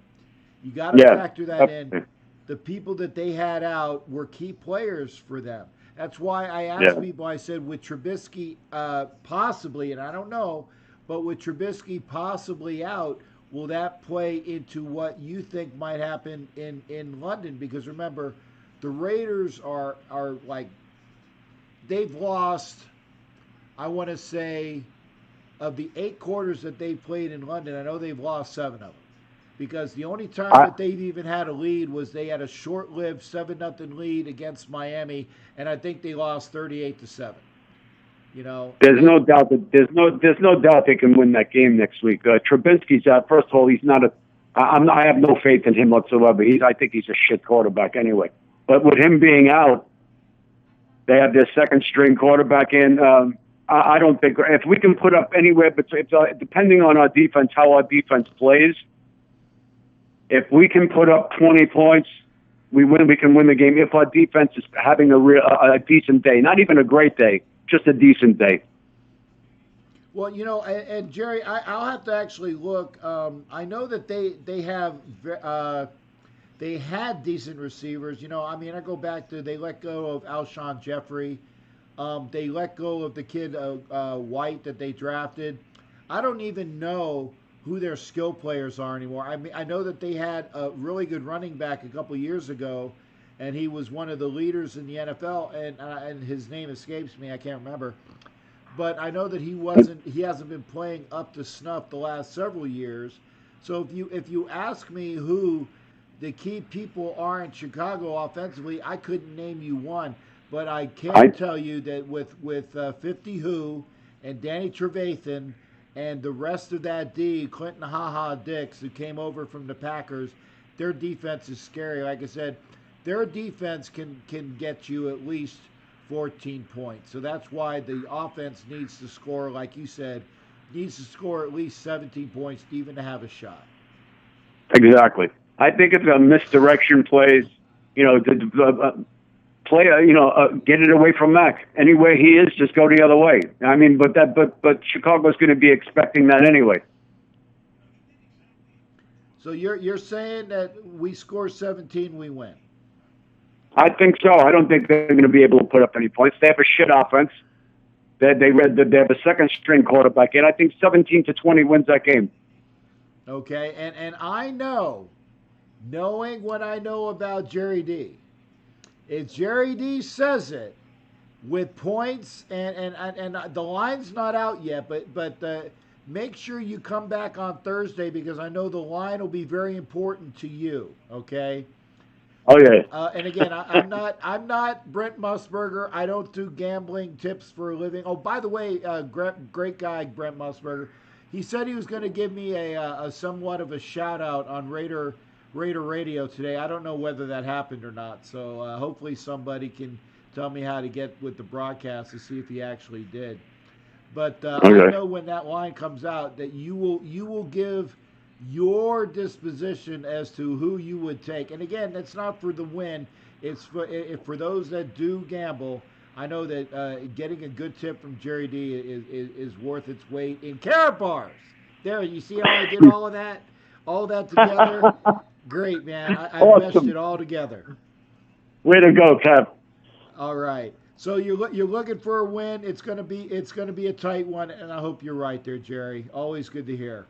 the people that they had out were key players for them. That's why I asked people. I said with Trubisky possibly, and I don't know, but with Trubisky possibly out, will that play into what you think might happen in London? Because remember, the Raiders are like, they've lost, I want to say, of the 8 quarters that they've played in London, I know they've lost 7 of them. Because the only time that they've even had a lead was they had a short-lived 7-0 lead against Miami, and I think they lost 38-7. There's no doubt they can win that game next week. Trubisky's out. First of all, he's not I have no faith in him whatsoever. I think he's a shit quarterback anyway. But with him being out, they have their second string quarterback in. I don't think if we can put up anywhere between, depending on our defense, how our defense plays. If we can put up 20 points, we can win the game. If our defense is having a decent day, not even a great day, just a decent day. Well, and Jerry, I'll have to actually look. I know that they had decent receivers. I go back to, they let go of Alshon Jeffrey. They let go of the kid White that they drafted. I don't even know who their skill players are anymore. I know that they had a really good running back a couple years ago, and he was one of the leaders in the NFL, and his name escapes me. I can't remember. But I know that he hasn't been playing up to snuff the last several years. So if you ask me who the key people are in Chicago offensively, I couldn't name you one. But I can tell you that with 50 Who and Danny Trevathan and the rest of that D, Clinton Ha Dix, who came over from the Packers, their defense is scary. Like I said, their defense can get you at least 14 points. So that's why the offense needs to score, like you said, needs to score at least 17 points even to have a shot. Exactly. I think if a misdirection plays, get it away from Mac. Anywhere he is, just go the other way. I mean, but Chicago's going to be expecting that anyway. So you're saying that we score 17, we win? I think so. I don't think they're going to be able to put up any points. They have a shit offense. They have a second string quarterback, and I think 17-20 wins that game. Okay, and I know, knowing what I know about Jerry D, if Jerry D says it with points, and the line's not out yet, but make sure you come back on Thursday because I know the line will be very important to you. Okay. Oh yeah. And again, I'm not Brent Musburger. I don't do gambling tips for a living. Oh, by the way, great guy Brent Musburger. He said he was going to give me a somewhat of a shout out on Raider Radio today. I don't know whether that happened or not. So hopefully somebody can tell me how to get with the broadcast to see if he actually did. But I know when that line comes out that you will give your disposition as to who you would take. And again, that's not for the win. It's for those that do gamble. I know that getting a good tip from Jerry D is worth its weight in carrot bars. There, you see how I did all of that? All that together? Great, man. I awesome. meshed it all together. Way to go, Cap. All right. So you're looking for a win. It's gonna be a tight one, and I hope you're right there, Jerry. Always good to hear.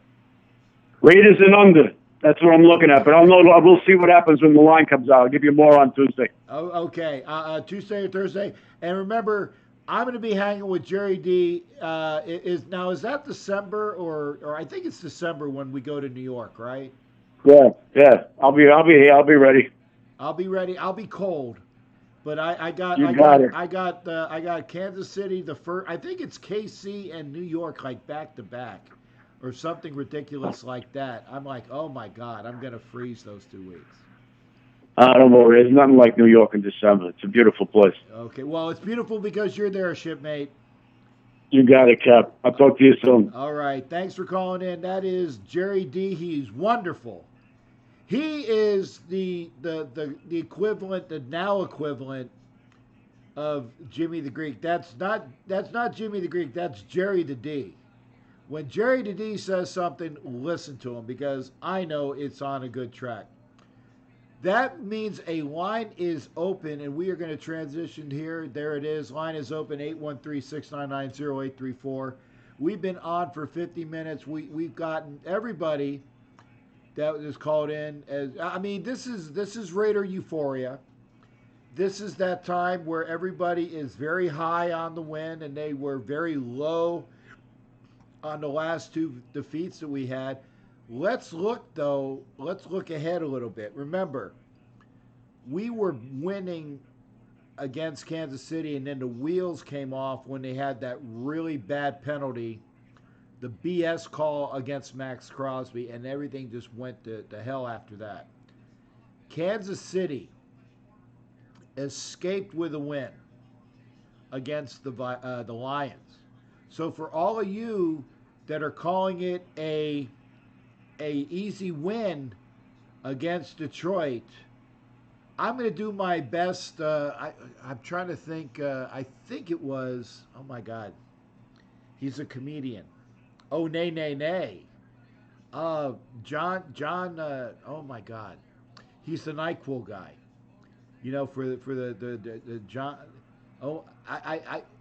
Raiders and under. That's what I'm looking at. But we'll see what happens when the line comes out. I'll give you more on Tuesday. Oh, okay. Tuesday or Thursday. And remember, I'm going to be hanging with Jerry D. Is that December or I think it's December when we go to New York, right? Yeah. I'll be here. I'll be ready. I'll be ready. I'll be cold. But I got I got Kansas City the first. I think it's KC and New York like back to back, or something ridiculous like that. I'm like, oh my God, I'm gonna freeze those 2 weeks. Don't worry. It's nothing like New York in December. It's a beautiful place. Okay, well, it's beautiful because you're there, shipmate. You got it, Cap. I'll talk to you soon. All right, thanks for calling in. That is Jerry D. He's wonderful. He is the equivalent, the now equivalent of Jimmy the Greek. That's not Jimmy the Greek. That's Jerry the D. When Jerry the D says something, listen to him because I know it's on a good track. That means a line is open, and we are going to transition here. There it is. Line is open, 813-699-0834. We've been on for 50 minutes. We've gotten everybody that was called in. This is Raider euphoria. This is that time where everybody is very high on the win, and they were very low on the last 2 defeats that we had. Let's look ahead a little bit. Remember, we were winning against Kansas City, and then the wheels came off when they had that really bad penalty, the BS call against Max Crosby, and everything just went to hell after that. Kansas City escaped with a win against the Lions. So for all of you that are calling it a easy win against Detroit, I'm going to do my best. I'm trying to think. I think it was, oh my God, he's a comedian. Oh, nay, nay, nay. John, oh my God. He's the NyQuil guy. You know, for the John. Oh,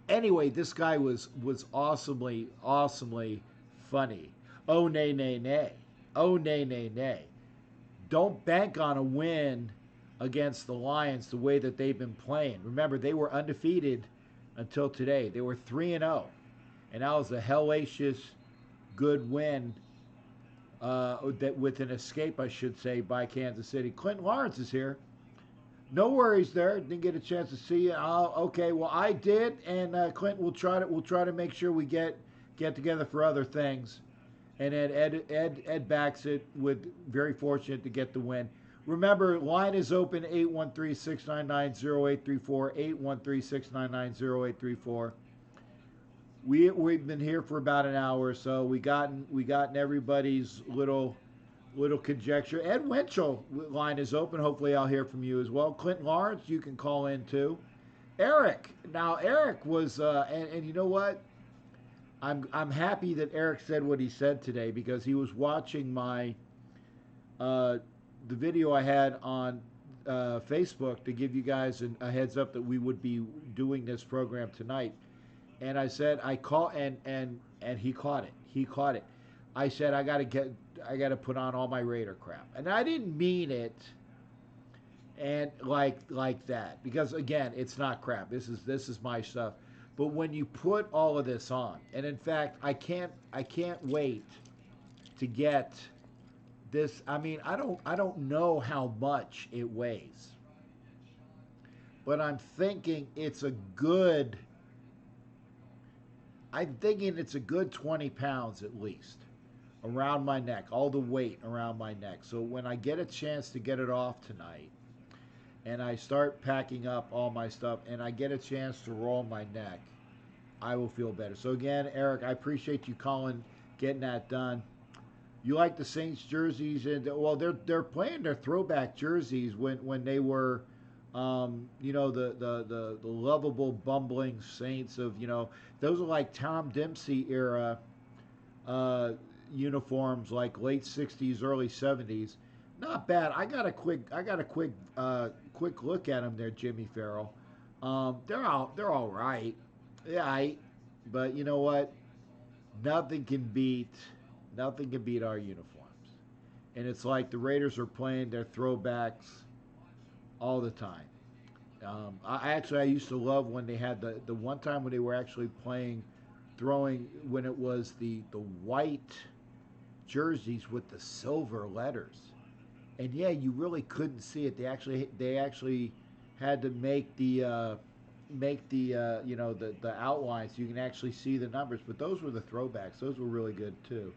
anyway, this guy was awesomely funny. Oh, nay, nay, nay. Oh, nay, nay, nay. Don't bank on a win against the Lions the way that they've been playing. Remember, they were undefeated until today. They were 3-0. And that was a hellacious good win that with an escape, I should say, by Kansas City. Clinton Lawrence is here. No worries there. Didn't get a chance to see you. Okay, well, I did, and Clinton, we'll try to make sure we get together for other things. And then Ed backs it with very fortunate to get the win. Remember, line is open, 813-699-0834, 813-699-0834. We've been here for about an hour, so we gotten everybody's little conjecture. Ed Winchell line is open. Hopefully I'll hear from you as well. Clinton Lawrence, you can call in too. Eric was and you know what? I'm happy that Eric said what he said today because he was watching my the video I had on Facebook to give you guys a heads up that we would be doing this program tonight. And I said and he caught it. He caught it. I said I got to put on all my Raider crap, and I didn't mean it. And like that, because again, it's not crap. This is my stuff. But when you put all of this on, and in fact, I can't wait to get this. I mean, I don't know how much it weighs, but I'm thinking it's a good 20 pounds at least around my neck, all the weight around my neck. So when I get a chance to get it off tonight, and I start packing up all my stuff, and I get a chance to roll my neck, I will feel better. So again, Eric, I appreciate you calling, getting that done. You like the Saints jerseys, and well, they're playing their throwback jerseys when they were, the lovable bumbling Saints of, those are like Tom Dempsey era uniforms, like late '60s, early '70s. Not bad. I got a quick look at them there, Jimmy Farrell. They're all right. Yeah, but you know what? Nothing can beat our uniforms. And it's like the Raiders are playing their throwbacks all the time. I used to love when they had the one time when they were actually throwing when it was the white jerseys with the silver letters. and yeah, you really couldn't see it. They actually had to make the the outlines so you can actually see the numbers. But those were the throwbacks. Those were really good too.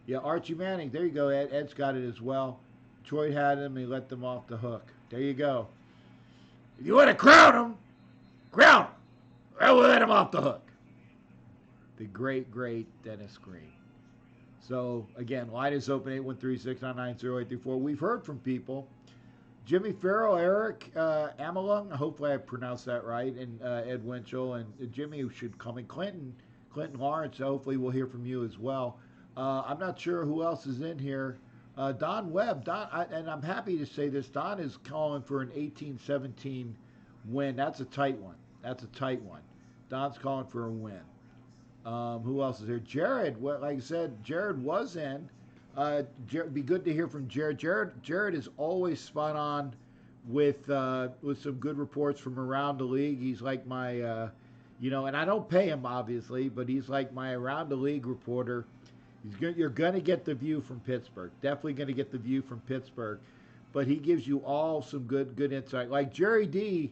Yeah, Archie Manning. There you go, Ed. Ed's got it as well. Troy had him. He let them off the hook. There you go. If you want to crown him. I will let him off the hook. The great Dennis Green. So, again, line is open, 813-699-0834. We've heard from people. Jimmy Farrell, Eric Amalung, hopefully I pronounced that right, and Ed Winchell, and Jimmy should come in. Clinton Lawrence, hopefully we'll hear from you as well. I'm not sure who else is in here. Don Webb, and I'm happy to say this, Don is calling for an 18-17 win. That's a tight one. Don's calling for a win. Who else is here? Jared, like I said, Jared was in. Be good to hear from Jared. Jared is always spot on with some good reports from around the league. He's like my, and I don't pay him obviously, but he's like my around the league reporter. You're going to get the view from Pittsburgh. Definitely going to get the view from Pittsburgh, but he gives you all some good insight. Like Jerry D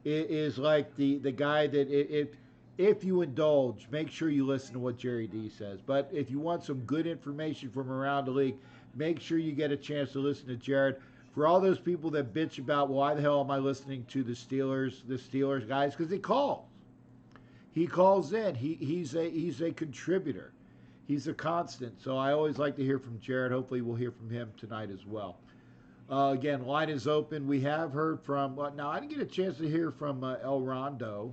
is like the guy that if you indulge, make sure you listen to what Jerry D says. But if you want some good information from around the league, make sure you get a chance to listen to Jared. For all those people that bitch about why the hell am I listening to the Steelers guys, because he calls. He calls in. He's a contributor. He's a constant. So I always like to hear from Jared. Hopefully we'll hear from him tonight as well. Again, line is open. We have heard from, now I didn't get a chance to hear from El Rondo.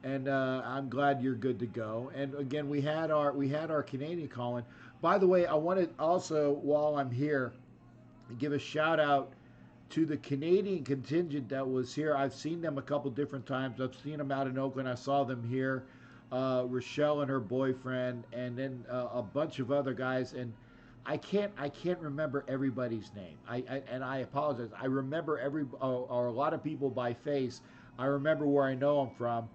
And I'm glad you're good to go. And again, we had our Canadian calling. By the way, I wanted also, while I'm here, to give a shout out to the Canadian contingent that was here. I've seen them a couple different times. I've seen them out in Oakland. I saw them here. Rochelle and her boyfriend, and then a bunch of other guys. And I can't remember everybody's name. I apologize. I remember or a lot of people by face. I remember where I know them from.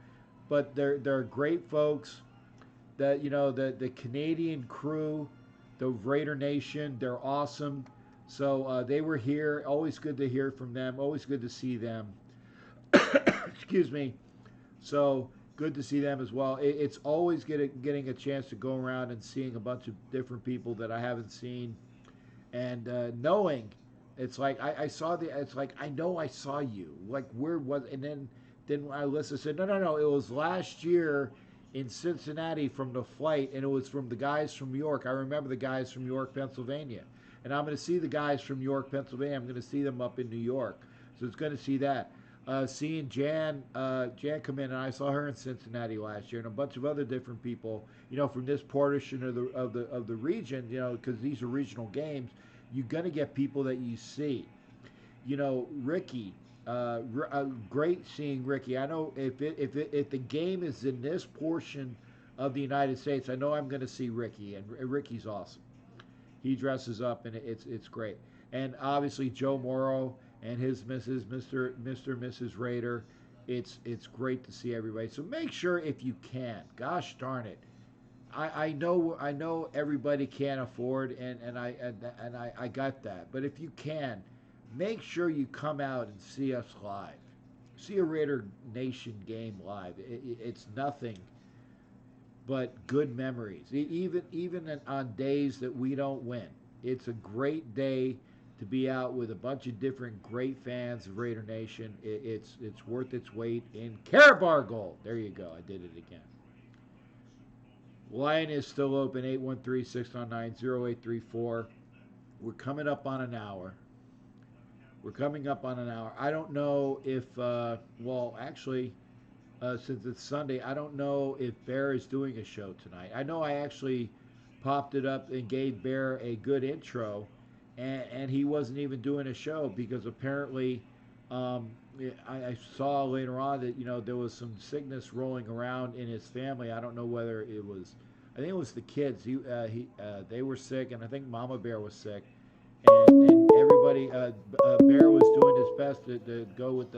But they're great folks. The Canadian crew, the Raider Nation, they're awesome. So they were here. Always good to hear from them. Always good to see them. Excuse me. So good to see them as well. It's always getting a chance to go around and seeing a bunch of different people that I haven't seen, and knowing it's like I saw it's like I know I saw you. Like where was and then. Then I listened, said, no, it was last year in Cincinnati from the flight, and it was from the guys from York. I remember the guys from York, Pennsylvania. And I'm going to see the guys from York, Pennsylvania. I'm going to see them up in New York. So it's going to see that. Seeing Jan come in, and I saw her in Cincinnati last year, and a bunch of other different people, from this portion of the region, because these are regional games, you're going to get people that you see. Ricky. Great seeing Ricky. I know if the game is in this portion of the United States, I know I'm going to see Ricky, and Ricky's awesome. He dresses up, and it's great. And obviously Joe Morrow and his Mrs. Mr. Mrs. Raider. It's great to see everybody. So make sure if you can. Gosh darn it. I know everybody can't afford, and I got that. But if you can, make sure you come out and see us live. See a Raider Nation game live. It's nothing but good memories. Even on days that we don't win, it's a great day to be out with a bunch of different great fans of Raider Nation. It's worth its weight in Carabao gold. There you go. I did it again. Line is still open, 813-699-0834. We're coming up on an hour. I don't know if, since it's Sunday, I don't know if Bear is doing a show tonight. I know I actually popped it up and gave Bear a good intro, and he wasn't even doing a show because apparently I saw later on that, there was some sickness rolling around in his family. I don't know whether I think it was the kids. They were sick, and I think Mama Bear was sick. And everybody, Bear was doing his best to go with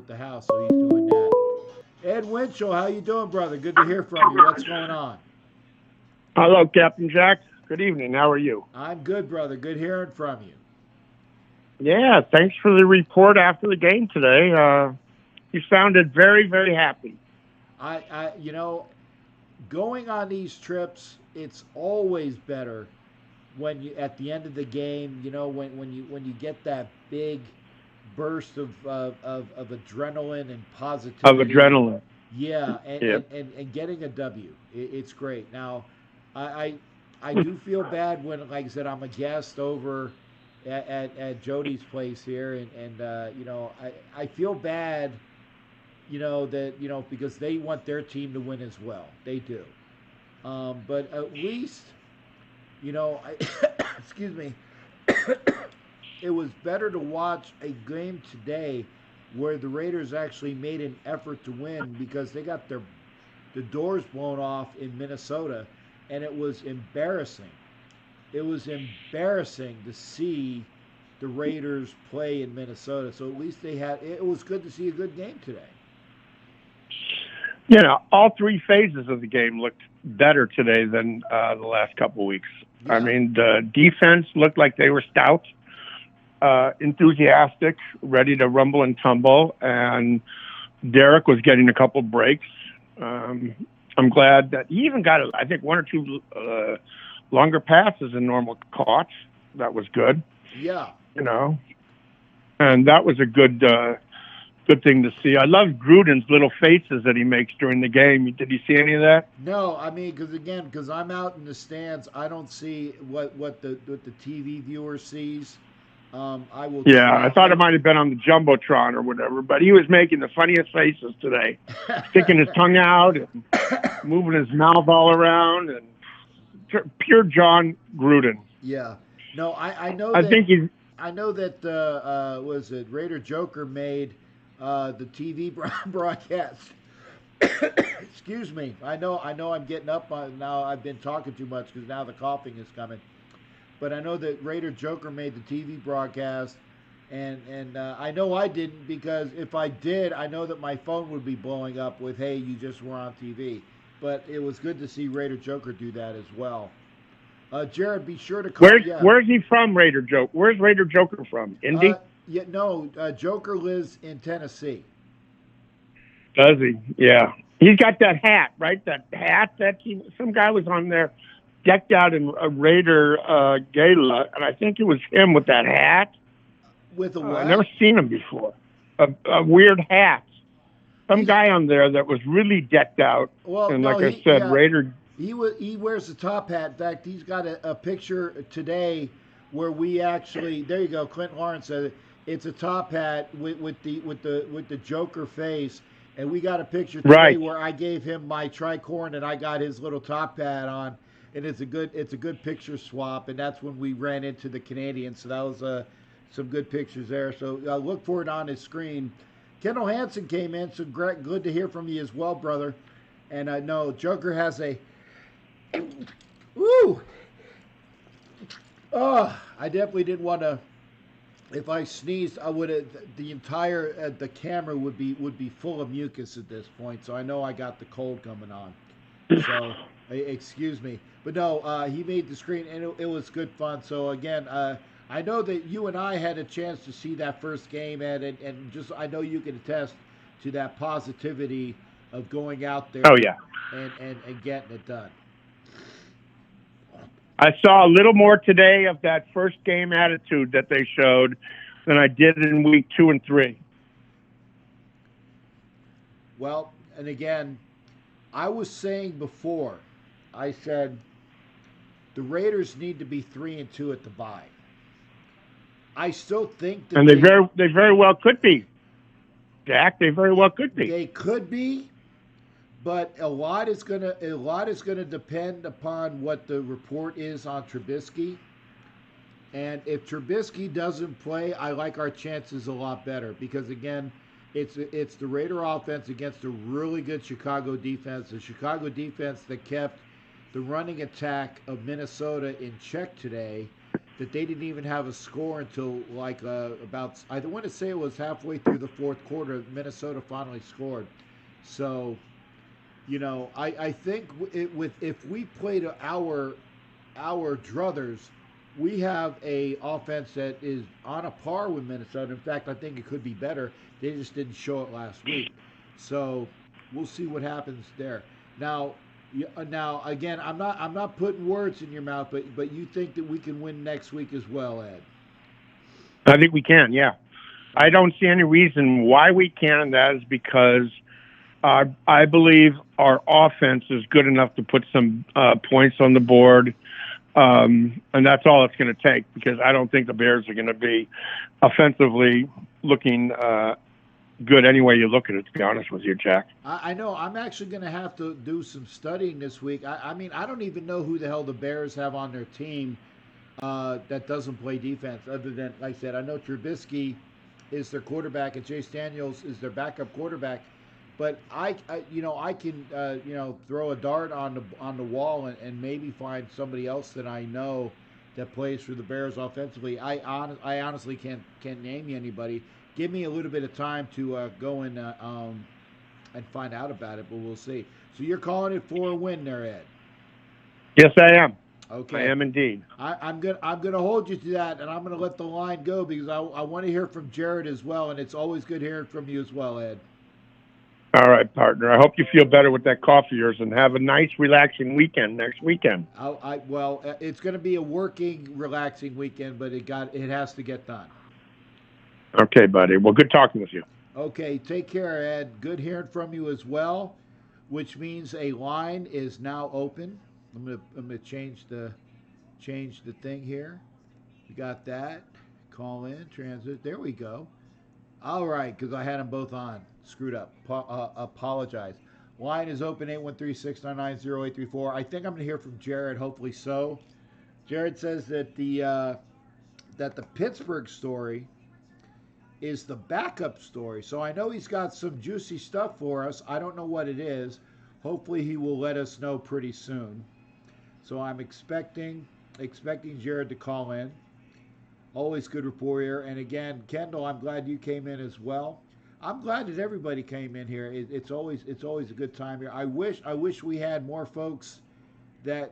the house, so he's doing that. Ed Winchell, how you doing, brother? Good to hear from you. What's going on? Hello, Captain Jack. Good evening. How are you? I'm good, brother. Good hearing from you. Yeah, thanks for the report after the game today. You sounded very, very happy. You know, going on these trips, it's always better when you at the end of the game. You know, when you get that big burst of adrenaline and Of positivity. adrenaline. Yeah, Yeah. and getting a W, it's great. Now, I, I I do feel bad when, like I said, I'm a guest over at Jody's place here, and you know, I feel bad, you know, that you know because they want their team to win as well. They do, but at least, you know, excuse me, it was better to watch a game today where the Raiders actually made an effort to win because they got the doors blown off in Minnesota, and it was embarrassing. It was embarrassing to see the Raiders play in Minnesota. So at least they had. It was good to see a good game today. You know, all three phases of the game looked better today than the last couple of weeks. Yeah. I mean, the defense looked like they were stout, enthusiastic, ready to rumble and tumble, and Derek was getting a couple breaks. I'm glad that he even got, I think, one or two longer passes than normal caught. That was good. Yeah. You know, and that was a good thing to see. I love Gruden's little faces that he makes during the game. Did you see any of that? No, I mean, because I'm out in the stands, I don't see what the TV viewer sees. I will. Yeah, I thought it might have been on the jumbotron or whatever, but he was making the funniest faces today, sticking his tongue out and moving his mouth all around, and pure John Gruden. Yeah. No, I know. I know that was it Raider Joker made the TV broadcast. Excuse me. I know. I'm getting up now. I've been talking too much because now the coughing is coming. But I know that Raider Joker made the TV broadcast, and I know I didn't because if I did, I know that my phone would be blowing up with, "Hey, you just were on TV." But it was good to see Raider Joker do that as well. Jared, be sure to come. Where's he from, Raider Joker? Where's Raider Joker from? Indy? Joker lives in Tennessee. Does he? Yeah. He's got that hat, right? That hat that some guy was on there decked out in a Raider gala, and I think it was him with that hat. With a what? I've never seen him before. A weird hat. Some guy on there that was really decked out. Well, and like I said, Raider. He wears a top hat. In fact, he's got a picture today where we actually. There you go. Clint Lawrence said it. It's a top hat with the Joker face, and we got a picture today where I gave him my tricorn and I got his little top hat on, and it's a good picture swap, and that's when we ran into the Canadians. So that was some good pictures there. So look for it on his screen. Kendall Hansen came in, so good to hear from you as well, brother. And I know Joker has a. Woo! Oh, I definitely didn't want to. If I sneezed, I would have. The entire the camera would be full of mucus at this point. So I know I got the cold coming on. So excuse me, but no, he made the screen and it was good fun. So again, I know that you and I had a chance to see that first game, and just I know you can attest to that positivity of going out there. Oh yeah. And getting it done. I saw a little more today of that first game attitude that they showed than I did in week 2 and 3. Well, and again, I was saying before, I said the Raiders need to be 3-2 at the bye. I still think that and they very well could be. Jack, they very well could be. They could be. But a lot is gonna depend upon what the report is on Trubisky. And if Trubisky doesn't play, I like our chances a lot better because again, it's the Raider offense against a really good Chicago defense. The Chicago defense that kept the running attack of Minnesota in check today. That they didn't even have a score until like about I want to say it was halfway through the fourth quarter. Minnesota finally scored. So. You know, I think if we play to our druthers, we have a offense that is on a par with Minnesota. In fact, I think it could be better. They just didn't show it last week. So we'll see what happens there. Now again, I'm not putting words in your mouth, but you think that we can win next week as well, Ed? I think we can. Yeah, I don't see any reason why we can. And that is because I believe our offense is good enough to put some points on the board. And that's all it's going to take, because I don't think the Bears are going to be offensively looking good any way you look at it, to be honest with you, Jack. I know. I'm actually going to have to do some studying this week. I mean, I don't even know who the hell the Bears have on their team that doesn't play defense, other than, like I said, I know Trubisky is their quarterback and Chase Daniels is their backup quarterback. But I can throw a dart on the wall and maybe find somebody else that I know that plays for the Bears offensively. I honestly can't name you anybody. Give me a little bit of time to go and find out about it, but we'll see. So you're calling it for a win there, Ed? Yes, I am. Okay, I am indeed. I'm gonna hold you to that, and I'm gonna let the line go because I want to hear from Jared as well, and it's always good hearing from you as well, Ed. All right, partner. I hope you feel better with that cough of yours and have a nice, relaxing weekend next weekend. Well, it's going to be a working, relaxing weekend, but it has to get done. Okay, buddy. Well, good talking with you. Okay, take care, Ed. Good hearing from you as well, which means a line is now open. I'm gonna change the thing here. We got that. Call in, transit. There we go. All right, because I had them both on. Screwed up. Apologize. Line is open, 813-699-0834. I think I'm going to hear from Jared, hopefully so. Jared says that the Pittsburgh story is the backup story. So I know he's got some juicy stuff for us. I don't know what it is. Hopefully he will let us know pretty soon. So I'm expecting Jared to call in. Always good rapport here. And again, Kendall, I'm glad you came in as well. I'm glad that everybody came in here. It's always a good time here. I wish we had more folks that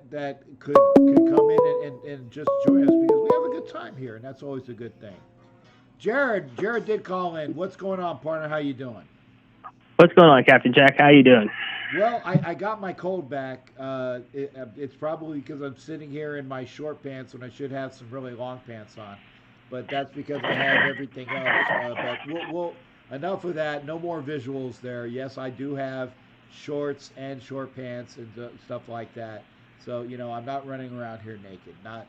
could come in and just join us, because we have a good time here, and that's always a good thing. Jared did call in. What's going on, partner? How you doing? What's going on, Captain Jack? How you doing? Well, I got my cold back. It's probably because I'm sitting here in my short pants when I should have some really long pants on. But that's because I have everything else. But we'll enough of that. No more visuals there. Yes, I do have shorts and short pants and stuff like that. So I'm not running around here naked. Not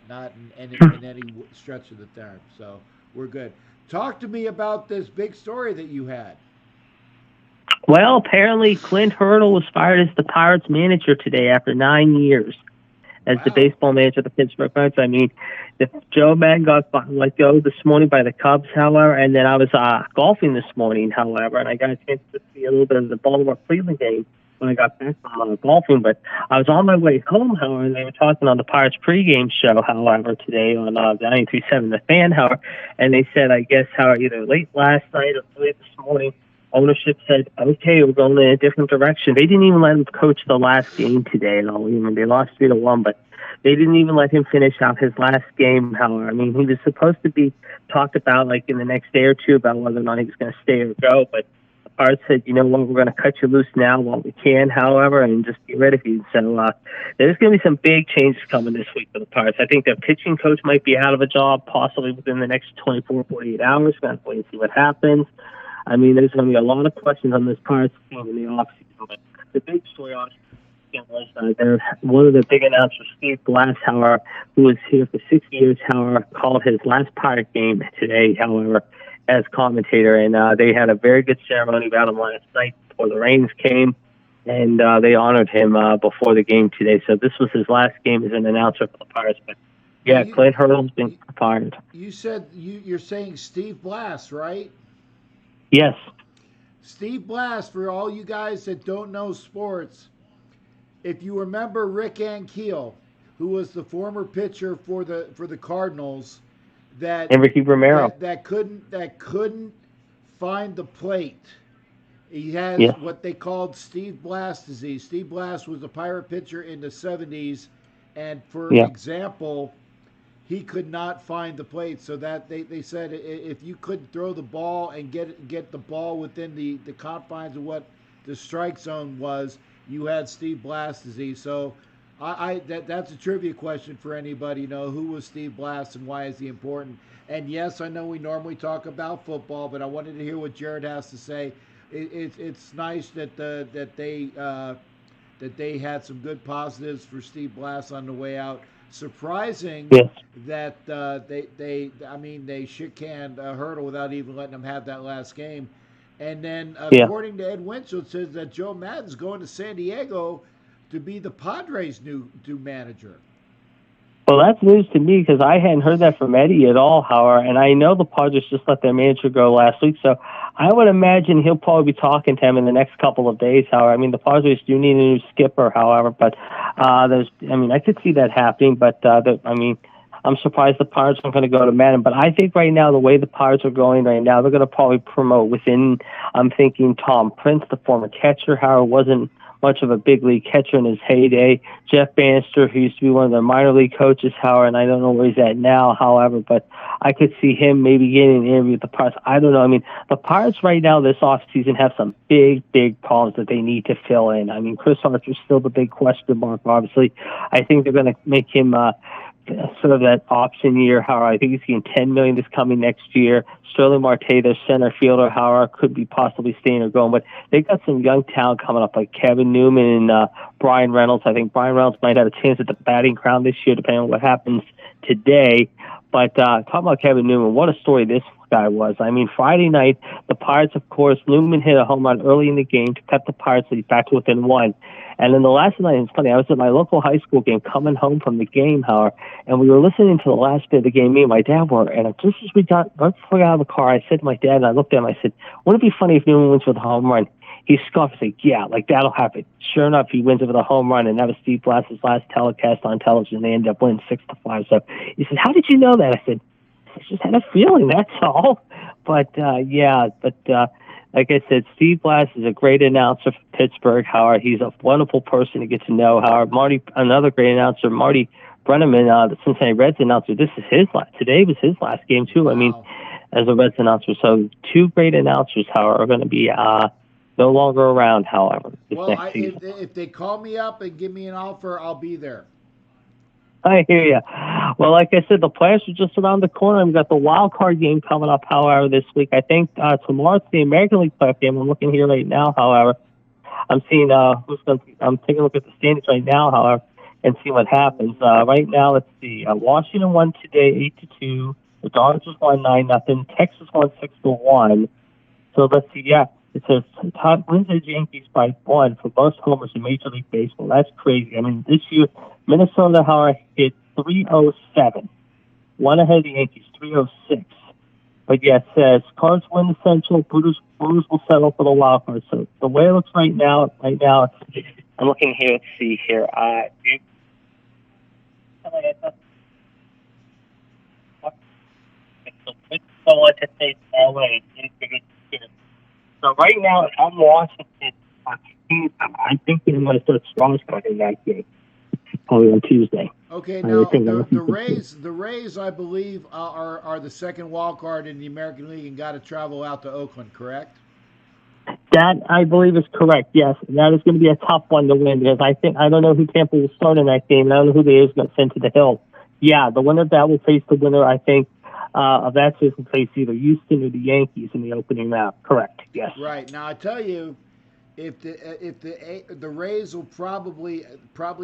in any stretch of the term. So we're good. Talk to me about this big story that you had. Well, apparently Clint Hurdle was fired as the Pirates manager today after 9 years as the baseball manager of the Pittsburgh Pirates. I mean, Joe Madden got let go this morning by the Cubs, however, and then I was golfing this morning, however, and I got a chance to see a little bit of the Baltimore-Cleveland game when I got back from golfing. But I was on my way home, however, and they were talking on the Pirates pregame show, however, today on 93.7 The Fan, however, and they said, I guess, how either late last night or late this morning, ownership said, okay, we're going in a different direction. They didn't even let him coach the last game today at all. Even they lost 3-1, but they didn't even let him finish out his last game, however. I mean, he was supposed to be talked about like in the next day or two about whether or not he was going to stay or go, but the Pirates said, you know what, we're going to cut you loose now while we can, however, and just get rid of you. So there's going to be some big changes coming this week for the Pirates. I think their pitching coach might be out of a job possibly within the next 24, 48 hours. We're going to wait and see what happens. I mean, there's going to be a lot of questions on this Pirates team in the offseason. But the big story was one of the big announcers, Steve Blass, however, who was here for 6 years, however, called his last Pirate game today, however, as commentator. And they had a very good ceremony about him last night before the rains came. And they honored him before the game today. So this was his last game as an announcer for the Pirates. But, yeah, Clint Hurdle's been fired. You said you're saying Steve Blass, right? Yes. Steve Blass, for all you guys that don't know sports, if you remember Rick Ankiel, who was the former pitcher for the Cardinals, and Ricky Romero that couldn't find the plate. He has what they called Steve Blass disease. Steve Blass was a Pirate pitcher in the 70s, and for example, he could not find the plate. So that they said if you couldn't throw the ball and get the ball within the confines of what the strike zone was, you had Steve Blass disease. So that's a trivia question for anybody. Who was Steve Blass and why is he important? And yes, I know we normally talk about football, but I wanted to hear what Jared has to say. It's nice that they had some good positives for Steve Blass on the way out. Surprising that they shook-canned Hurdle without even letting him have that last game. And then according to Ed Winchell, it says that Joe Maddon's going to San Diego to be the Padres' new manager. Well, that's news to me because I hadn't heard that from Eddie at all, Howard. And I know the Padres just let their manager go last week, so I would imagine he'll probably be talking to him in the next couple of days, Howard. I mean, the Padres do need a new skipper, however, but I could see that happening. But I'm surprised the Pirates aren't going to go to Madden. But I think right now, the way the Pirates are going right now, they're going to probably promote within. I'm thinking Tom Prince, the former catcher, Howard, wasn't much of a big league catcher in his heyday. Jeff Bannister, who used to be one of their minor league coaches, Howard, and I don't know where he's at now, however, but I could see him maybe getting an interview with the Pirates. I don't know. I mean, the Pirates right now this offseason have some big problems that they need to fill in. I mean, Chris Archer's still the big question mark, obviously. I think they're going to make him sort of that option year, Howard. I think he's getting $10 million this coming next year. Sterling Marte, their center fielder, Howard, could be possibly staying or going, but they got some young talent coming up like Kevin Newman and Brian Reynolds. I think Brian Reynolds might have a chance at the batting crown this year, depending on what happens today. But talking about Kevin Newman, what a story this guy was. I mean, Friday night, the Pirates, of course, Newman hit a home run early in the game to cut the Pirates lead back to within one. And then the last night, it's funny, I was at my local high school game coming home from the game, Howard, and we were listening to the last bit of the game, me and my dad were, and just as right before we got out of the car, I said to my dad, and I looked at him, I said, wouldn't it be funny if Newman wins with a home run? He scoffed and said, yeah, that'll happen. Sure enough, he wins it with a home run, and that was Steve Blass's last telecast on television. They ended up winning 6-5. So he said, how did you know that? I said, I just had a feeling, that's all. But, like I said, Steve Blass is a great announcer for Pittsburgh, Howard. He's a wonderful person to get to know, Howard. Marty, another great announcer, Marty Brenneman, the Cincinnati Reds announcer. Today was his last game, too. Wow. I mean, as a Reds announcer. So two great announcers, Howard, are going to be no longer around, however, next season. If they call me up and give me an offer, I'll be there. I hear you. Well, like I said, the playoffs are just around the corner. We've got the wild card game coming up, however, this week. I think tomorrow it's the American League playoff game. I'm looking here right now, however. I'm seeing I'm taking a look at the standings right now, however, and see what happens. Right now, let's see. Washington won today 8-2. The Dodgers won 9-0. Texas won 6-1. So let's see. Yeah, it says Todd wins the Yankees by 1 for most homers in Major League Baseball. That's crazy. I mean, this year Minnesota, however, hit 307. One ahead of the Yankees, 306. But yeah, it says Cards win the Central. Brewers will settle for the wild card. So the way it looks right now, I'm looking here. Let's see here. So right now, I'm Washington. I think I'm going to start strong starting that game. Probably on Tuesday. Okay, now the Rays, I believe, are the second wild card in the American League and got to travel out to Oakland, correct? That, I believe, is correct, yes. That is going to be a tough one to win because I don't know who Tampa will start in that game. I don't know who the A's going to send to the Hill. Yeah, the winner of that will face the winner, I think, of that series will face either Houston or the Yankees in the opening round. Correct, yes. Right. Now, I tell you, if the Rays will probably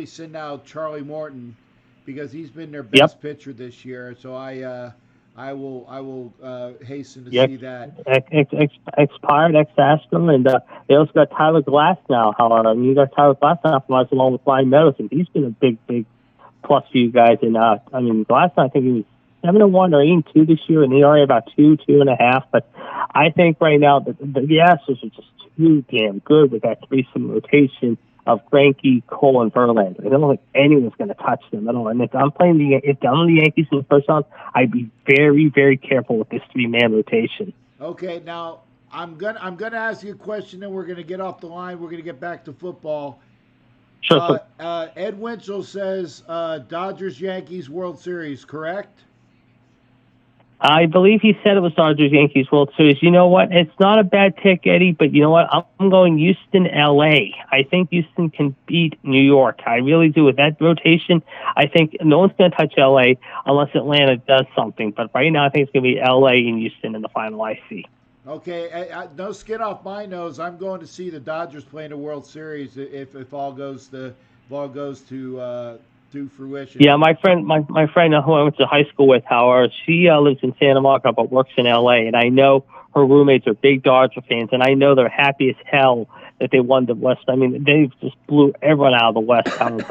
send out Charlie Morton because he's been their best pitcher this year. So I will hasten to see that. Expired ex-Astro, and they also got Tyler Glass now. However, I mean, you got Tyler Glass now from us along with Ryan Meadows, and he's been a big plus for you guys. And I mean, Glass, I think he was 7-1 or 8-2 this year, and the ERA about 2.5. But I think right now the Astros are just too damn good with that threesome rotation of Greinke, Cole, and Verlander. I don't think anyone's going to touch them at all. And if I'm the Yankees in the first round, I'd be very, very careful with this 3-man rotation. Okay, now I'm gonna ask you a question, then we're gonna get off the line. We're gonna get back to football. Sure. Ed Winchell says Dodgers-Yankees World Series, correct? I believe he said it was Dodgers-Yankees World Series. You know what? It's not a bad pick, Eddie, but you know what? I'm going Houston-LA. I think Houston can beat New York. I really do. With that rotation, I think no one's going to touch LA unless Atlanta does something. But right now, I think it's going to be LA and Houston in the final I see. Okay, no skin off my nose. I'm going to see the Dodgers play in a World Series if all goes to fruition. Yeah, my friend who I went to high school with, Howard, she lives in Santa Monica but works in L.A., and I know her roommates are big Dodger fans, and I know they're happy as hell that they won the West. I mean, they just blew everyone out of the West, Howard.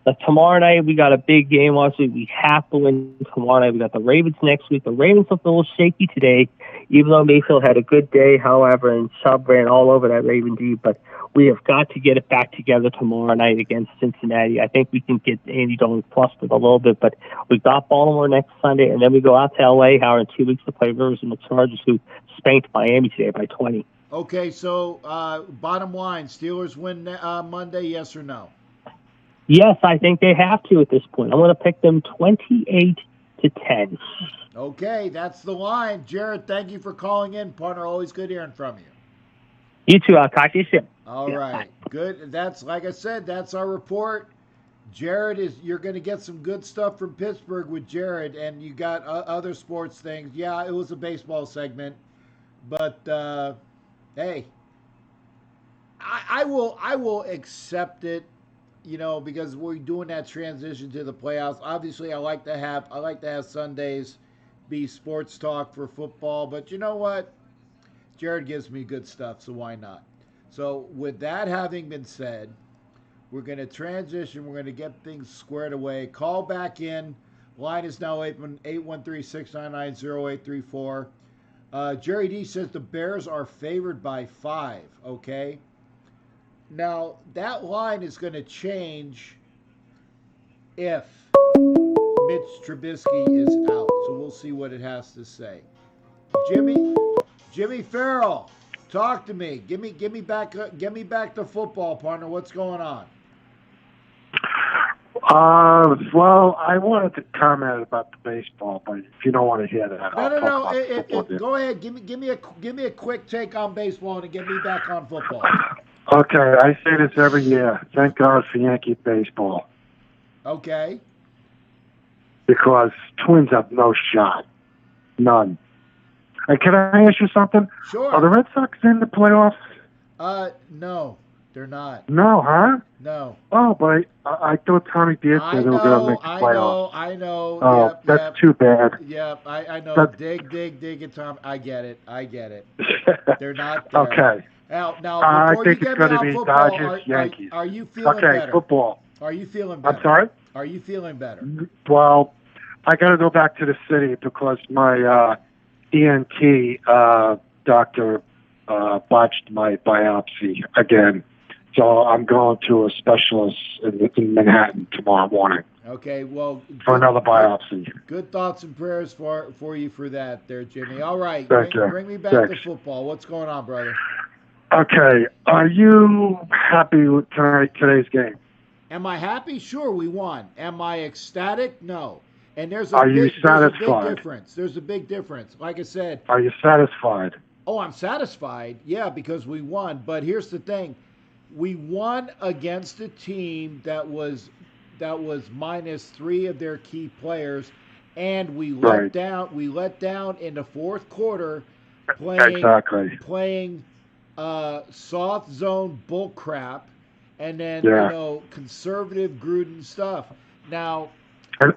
But tomorrow night we got a big game. Obviously, we have to win tomorrow night. We got the Ravens next week. The Ravens looked a little shaky today, even though Mayfield had a good day, however, and Chubb ran all over that Raven D. But we have got to get it back together tomorrow night against Cincinnati. I think we can get Andy Dalton flustered a little bit, but we got Baltimore next Sunday, and then we go out to L.A., Howard, in 2 weeks to play Rivers and the Chargers, who spanked Miami today by 20. Okay, so bottom line, Steelers win Monday, yes or no? Yes, I think they have to at this point. I'm going to pick them 28-10. Okay, that's the line. Jared, thank you for calling in, partner. Always good hearing from you. You too. I'll talk to you soon. All right, good. That's, like I said, that's our report. Jared, you're going to get some good stuff from Pittsburgh with Jared, and you got other sports things. Yeah, it was a baseball segment, but hey, I will accept it. You know, because we're doing that transition to the playoffs. Obviously, I like to have Sundays be sports talk for football, but you know what? Jared gives me good stuff, so why not? So with that having been said, we're going to transition. We're going to get things squared away. Call back in. Line is now open, 813-699-0834. Jerry D says the Bears are favored by 5, okay? Now, that line is going to change if Mitch Trubisky is out. So we'll see what it has to say. Jimmy Farrell, talk to me. Give me back the football, partner. What's going on? Well, I wanted to comment about the baseball, but if you don't want to hear that, no. Go ahead. Give me a quick take on baseball and get me back on football. Okay, I say this every year. Thank God for Yankee baseball. Okay. Because Twins have no shot. None. And can I ask you something? Sure. Are the Red Sox in the playoffs? No, they're not. No, huh? No. Oh, but I thought Tommy Diaz said they were going to make the playoffs. I know. Oh, that's too bad. Yep, I know. Dig it, Tom. I get it. They're not there. Okay. Now, I before think you it's get going to me be on football, Dodgers, Yankees. Are you feeling better? Okay, football. Are you feeling better? I'm sorry? Are you feeling better? Well, I got to go back to the city because my ENT doctor botched my biopsy again. So I'm going to a specialist in Manhattan tomorrow morning. Okay, well, for another biopsy. Good thoughts and prayers for you for that there, Jimmy. All right, bring me back to football. What's going on, brother? Okay, are you happy with today's game? Am I happy? Sure, we won. Am I ecstatic? No. And there's a big difference. There's a big difference. Like I said. Are you satisfied? Oh, I'm satisfied. Yeah, because we won. But here's the thing. We won against a team that was minus 3 of their key players, and we let down in the fourth quarter playing soft zone bull crap, and then conservative Gruden stuff. Now,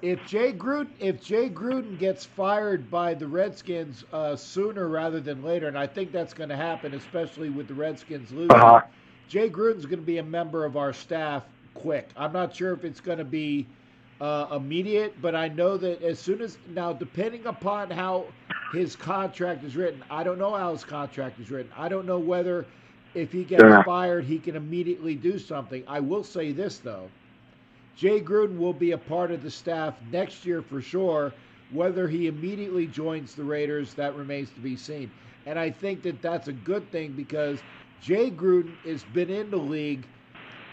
if Jay Gruden gets fired by the Redskins sooner rather than later, and I think that's going to happen, especially with the Redskins losing, Jay Gruden's going to be a member of our staff quick. I'm not sure if it's going to be immediate, but I know that as soon as now, depending upon how his contract is written, I don't know how his contract is written. I don't know whether if he gets fired, he can immediately do something. I will say this though. Jay Gruden will be a part of the staff next year for sure. Whether he immediately joins the Raiders, that remains to be seen. And I think that that's a good thing because Jay Gruden has been in the league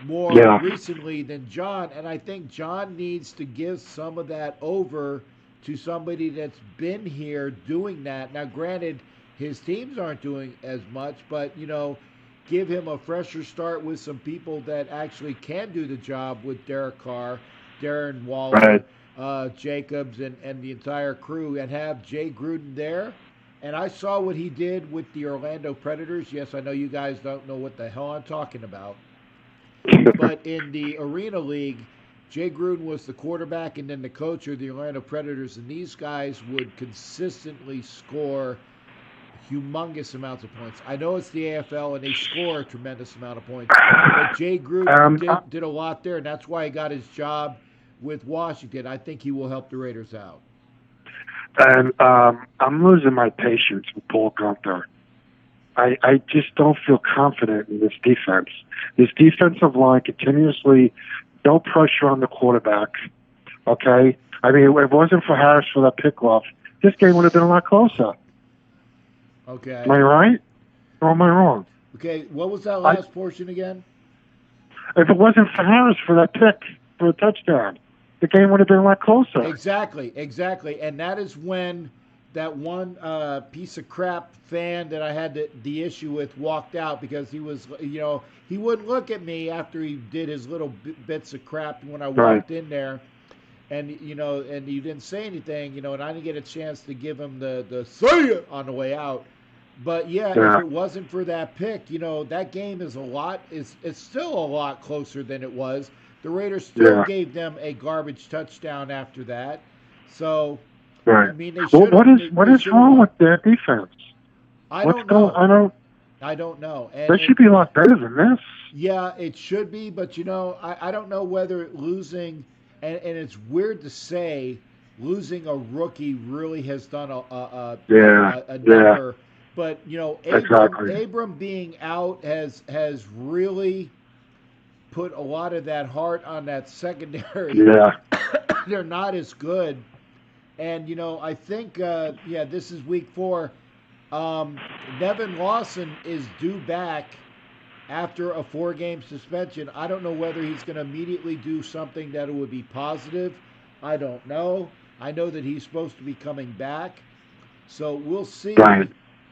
more recently than John, and I think John needs to give some of that over to somebody that's been here doing that. Now, granted, his teams aren't doing as much, but give him a fresher start with some people that actually can do the job with Derek Carr, Darren Waller, Jacobs, and the entire crew, and have Jay Gruden there. And I saw what he did with the Orlando Predators. Yes, I know you guys don't know what the hell I'm talking about. But in the Arena League, Jay Gruden was the quarterback and then the coach of the Orlando Predators, and these guys would consistently score humongous amounts of points. I know it's the AFL and they score a tremendous amount of points, but Jay Gruden did a lot there, and that's why he got his job with Washington. I think he will help the Raiders out. And I'm losing my patience with Paul Gunther. I just don't feel confident in this defense. This defensive line continuously, no pressure on the quarterback. Okay? I mean, if it wasn't for Harris for that pickoff, this game would have been a lot closer. Okay. Am I right? Or am I wrong? Okay, what was that last portion again? If it wasn't for Harris for that pick, for a touchdown, the game would have been a lot closer. Exactly. And that is when that one piece of crap fan that I had the issue with walked out because he was, he wouldn't look at me after he did his little bits of crap when I walked in there. And, and you didn't say anything, and I didn't get a chance to give him the see ya on the way out. But, if it wasn't for that pick, that game is it's still a lot closer than it was. The Raiders still gave them a garbage touchdown after that. So, I mean, they should. What is wrong with their defense? I don't know. And they should be a lot better than this. Yeah, it should be. But, I don't know whether losing, and it's weird to say, losing a rookie really has done a number. But, Abram being out has really put a lot of that heart on that secondary. Yeah. They're not as good. And, I think, this is week 4. Nevin Lawson is due back after a 4-game suspension. I don't know whether he's going to immediately do something that would be positive. I don't know. I know that he's supposed to be coming back. So we'll see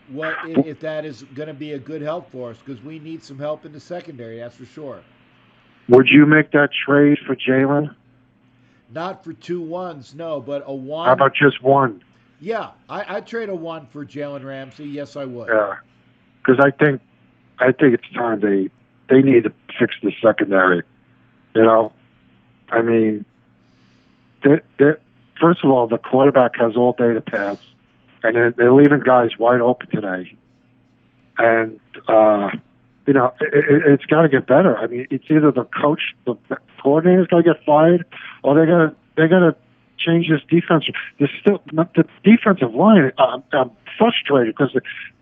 if that is going to be a good help for us, because we need some help in the secondary, that's for sure. Would you make that trade for Jalen? Not for 2 1s, no, but a 1. How about just 1? Yeah, I'd trade a 1 for Jalen Ramsey. Yes, I would. Yeah, because I think it's time they need to fix the secondary. I mean, first of all, the quarterback has all day to pass, and they're leaving guys wide open today. And it's got to get better. I mean, it's either the coach, the coordinator's got to get fired, or they got to change this defense. The defensive line. I'm frustrated because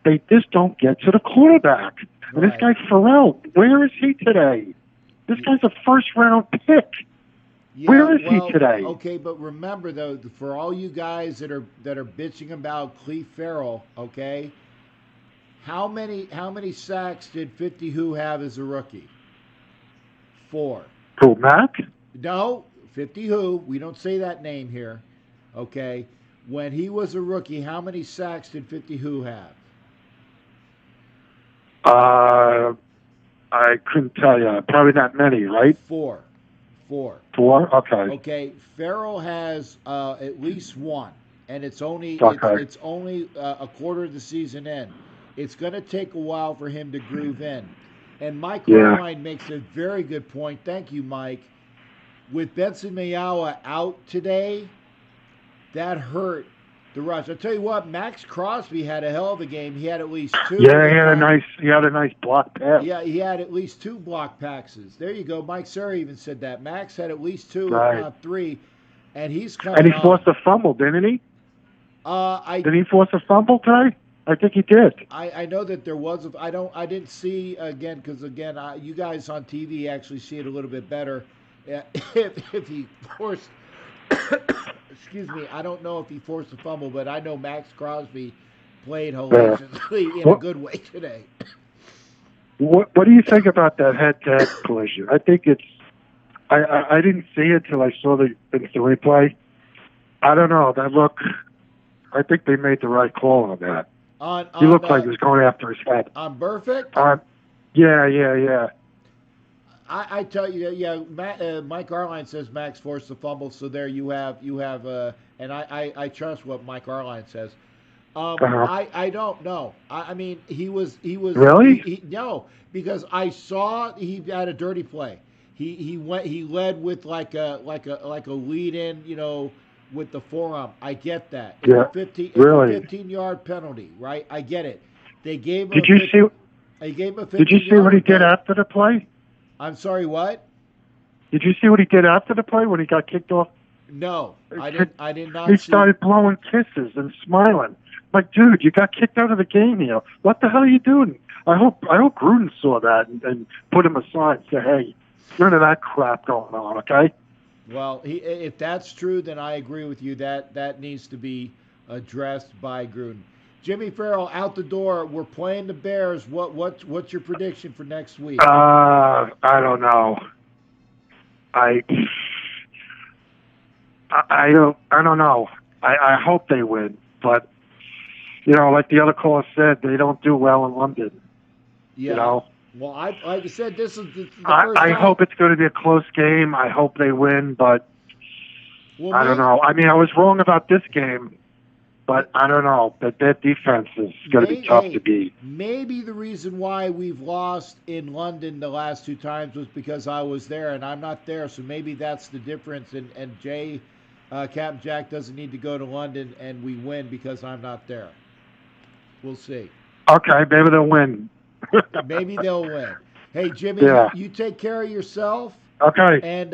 they just don't get to the quarterback. And this guy Farrell, where is he today? This guy's a first-round pick. Yeah, where is he today? Okay, but remember though, for all you guys that are bitching about Cleve Farrell, okay. How many sacks did 50 Who have as a rookie? 4. Who, Mac? No, 50 Who. We don't say that name here. Okay. When he was a rookie, how many sacks did 50 Who have? I couldn't tell you. Probably not many, right? 4. 4? Okay. Okay. Farrell has at least 1, and it's only it's only a quarter of the season in. It's going to take a while for him to groove in. And Mike Irvine makes a very good point. Thank you, Mike. With Benson Mayowa out today, that hurt the rush. I'll tell you what, Max Crosby had a hell of a game. He had at least 2. Yeah, he had a nice block pass. Yeah, he had at least 2 block passes. There you go. Mike Serra even said that. Max had at least 2, if not 3. And he's coming And he forced a fumble, didn't he? Did he force a fumble today? I think he did. I know that there was. I didn't see again because you guys on TV actually see it a little bit better. If he forced, excuse me, I don't know if he forced a fumble, but I know Max Crosby played hilariously in a good way today. What do you think about that head-to-head collision? I think it's. I didn't see it till I saw the replay. I don't know. That look. I think they made the right call on that. He looked like he was going after his head. On Perfect? Yeah. I tell you, Mike Arline says Max forced the fumble, so there you have, and I trust what Mike Arline says. I don't know. I mean, he was really no, because I saw he had a dirty play. He led with like a lead in, with the forearm. I get that. It's a 15-yard penalty, right? I get it. They gave him. Did you see what he did after the play? I'm sorry, what? Did you see what he did after the play when he got kicked off? No, I did not. He started blowing kisses and smiling. Like, dude, you got kicked out of the game here. What the hell are you doing? I hope Gruden saw that and put him aside and said, hey, none of that crap going on, okay? Well, if that's true, then I agree with you. That needs to be addressed by Gruden. Jimmy Farrell out the door. We're playing the Bears. What's your prediction for next week? I don't know. I don't know. I hope they win, but like the other caller said, they don't do well in London. Yeah. Well, like I said, this is the first time. I hope it's going to be a close game. I hope they win, but I don't know. I mean, I was wrong about this game, but I don't know. That defense is going to be tough to beat. Maybe the reason why we've lost in London the last two times was because I was there and I'm not there, so maybe that's the difference. And Jay, Captain Jack doesn't need to go to London and we win because I'm not there. We'll see. Okay, maybe they'll win. Maybe they'll win. Hey, Jimmy, you take care of yourself. Okay. And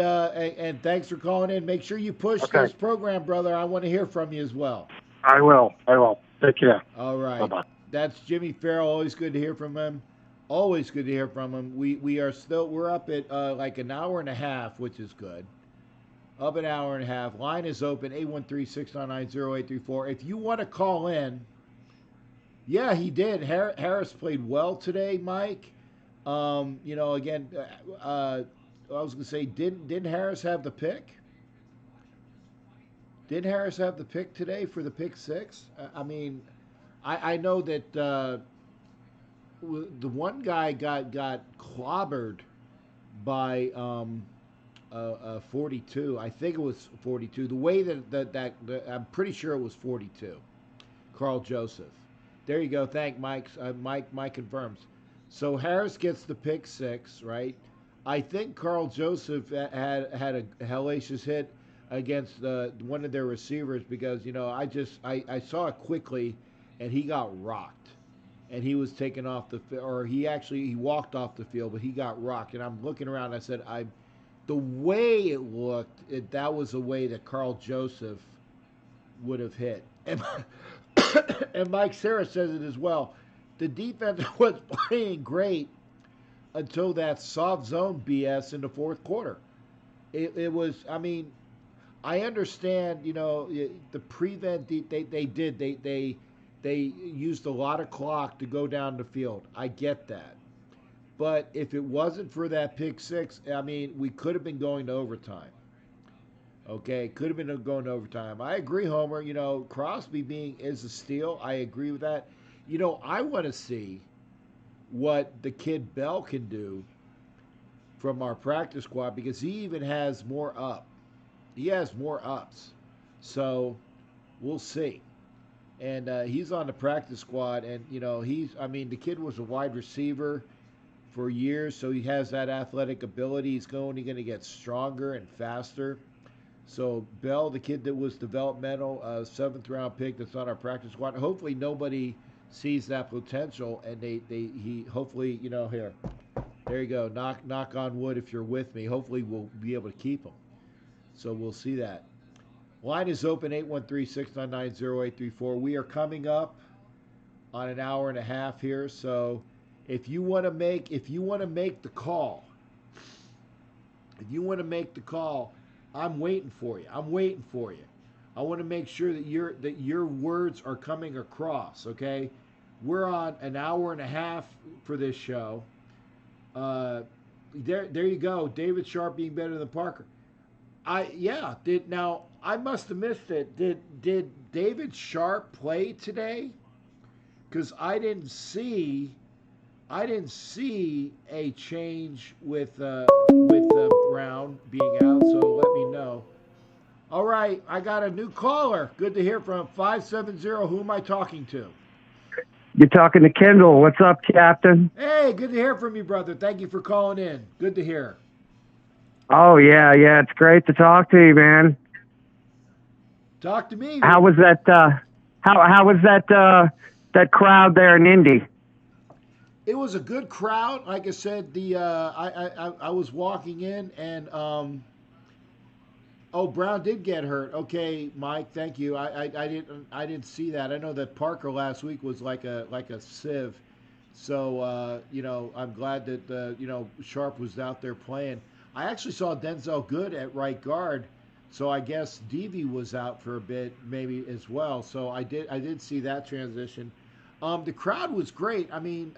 thanks for calling in. Make sure you push this program, brother. I want to hear from you as well. I will. Take care. All right. Bye-bye. That's Jimmy Farrell. Always good to hear from him. We're up at like an hour and a half, which is good. Up an hour and a half. Line is open, 813-699-0834. If you want to call in, yeah, he did. Harris played well today, Mike. Again, I was going to say, didn't Harris have the pick? Did Harris have the pick today for the pick six? I mean, I know that the one guy got clobbered by 42. I think it was 42. The way that I'm pretty sure it was 42. Carl Joseph. There you go. Thank Mike. Mike confirms. So Harris gets the pick six, right? I think Carl Joseph had a hellacious hit against one of their receivers because I saw it quickly, and he got rocked, and he was taken off the field, or he walked off the field, but he got rocked, and I'm looking around. I said, the way it looked, that was a way that Carl Joseph would have hit, and Mike Sarah says it as well. The defense was playing great until that soft zone BS in the fourth quarter. It was, I mean, I understand, the prevent, they used a lot of clock to go down the field. I get that. But if it wasn't for that pick six, I mean, we could have been going to overtime. Okay, could have been going to overtime. I agree, Homer. Crosby is a steal. I agree with that. I want to see what the kid Bell can do from our practice squad because he even has more up. He has more ups. So we'll see. And he's on the practice squad. And, the kid was a wide receiver for years, so he has that athletic ability. He's only going to get stronger and faster. So Bell, the kid that was developmental, 7th-round pick that's on our practice squad, hopefully nobody sees that potential, and he hopefully, here, there you go, knock on wood if you're with me. Hopefully we'll be able to keep him. So we'll see that. Line is open, 813-699-0834. We are coming up on an hour and a half here, so if you want to make the call, I'm waiting for you. I want to make sure that your words are coming across, okay? We're on an hour and a half for this show. There you go. David Sharp being better than Parker. I must have missed it. Did David Sharp play today? Because I didn't see a change with Brown being out. So let me know. All right, I got a new caller. Good to hear from 570. Who am I talking to? You're talking to Kendall. What's up, Captain? Hey, good to hear from you, brother. Thank you for calling in. Good to hear. Oh yeah, it's great to talk to you, man. Talk to me. How was that? How was that crowd there in Indy? It was a good crowd. Like I said, I was walking in and Brown did get hurt. Okay, Mike, thank you. I didn't see that. I know that Parker last week was like a sieve. So I'm glad that Sharp was out there playing. I actually saw Denzel Good at right guard. So I guess Devy was out for a bit, maybe as well. So I did see that transition. The crowd was great. I mean,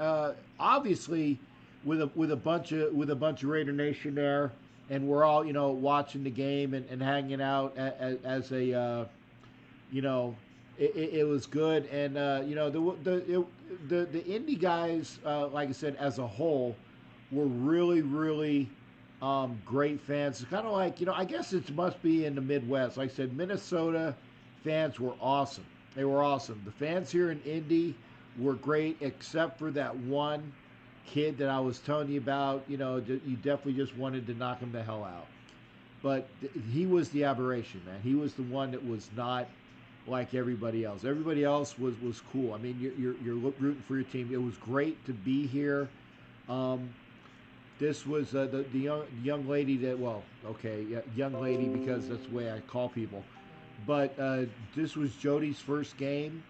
obviously, with a bunch of Raider Nation there, and we're all watching the game and hanging out as a it was good. And the Indy guys, like I said, as a whole, were really great fans. It's kind of like I guess it must be in the Midwest. Like I said, Minnesota fans were awesome. They were awesome. The fans here in Indy were great, except for that one kid that I was telling you about. You definitely just wanted to knock him the hell out. But he was the aberration, man. He was the one that was not like everybody else. Everybody else was cool. I mean, you're rooting for your team. It was great to be here. This was the young lady that, young lady because that's the way I call people. But this was Jody's first game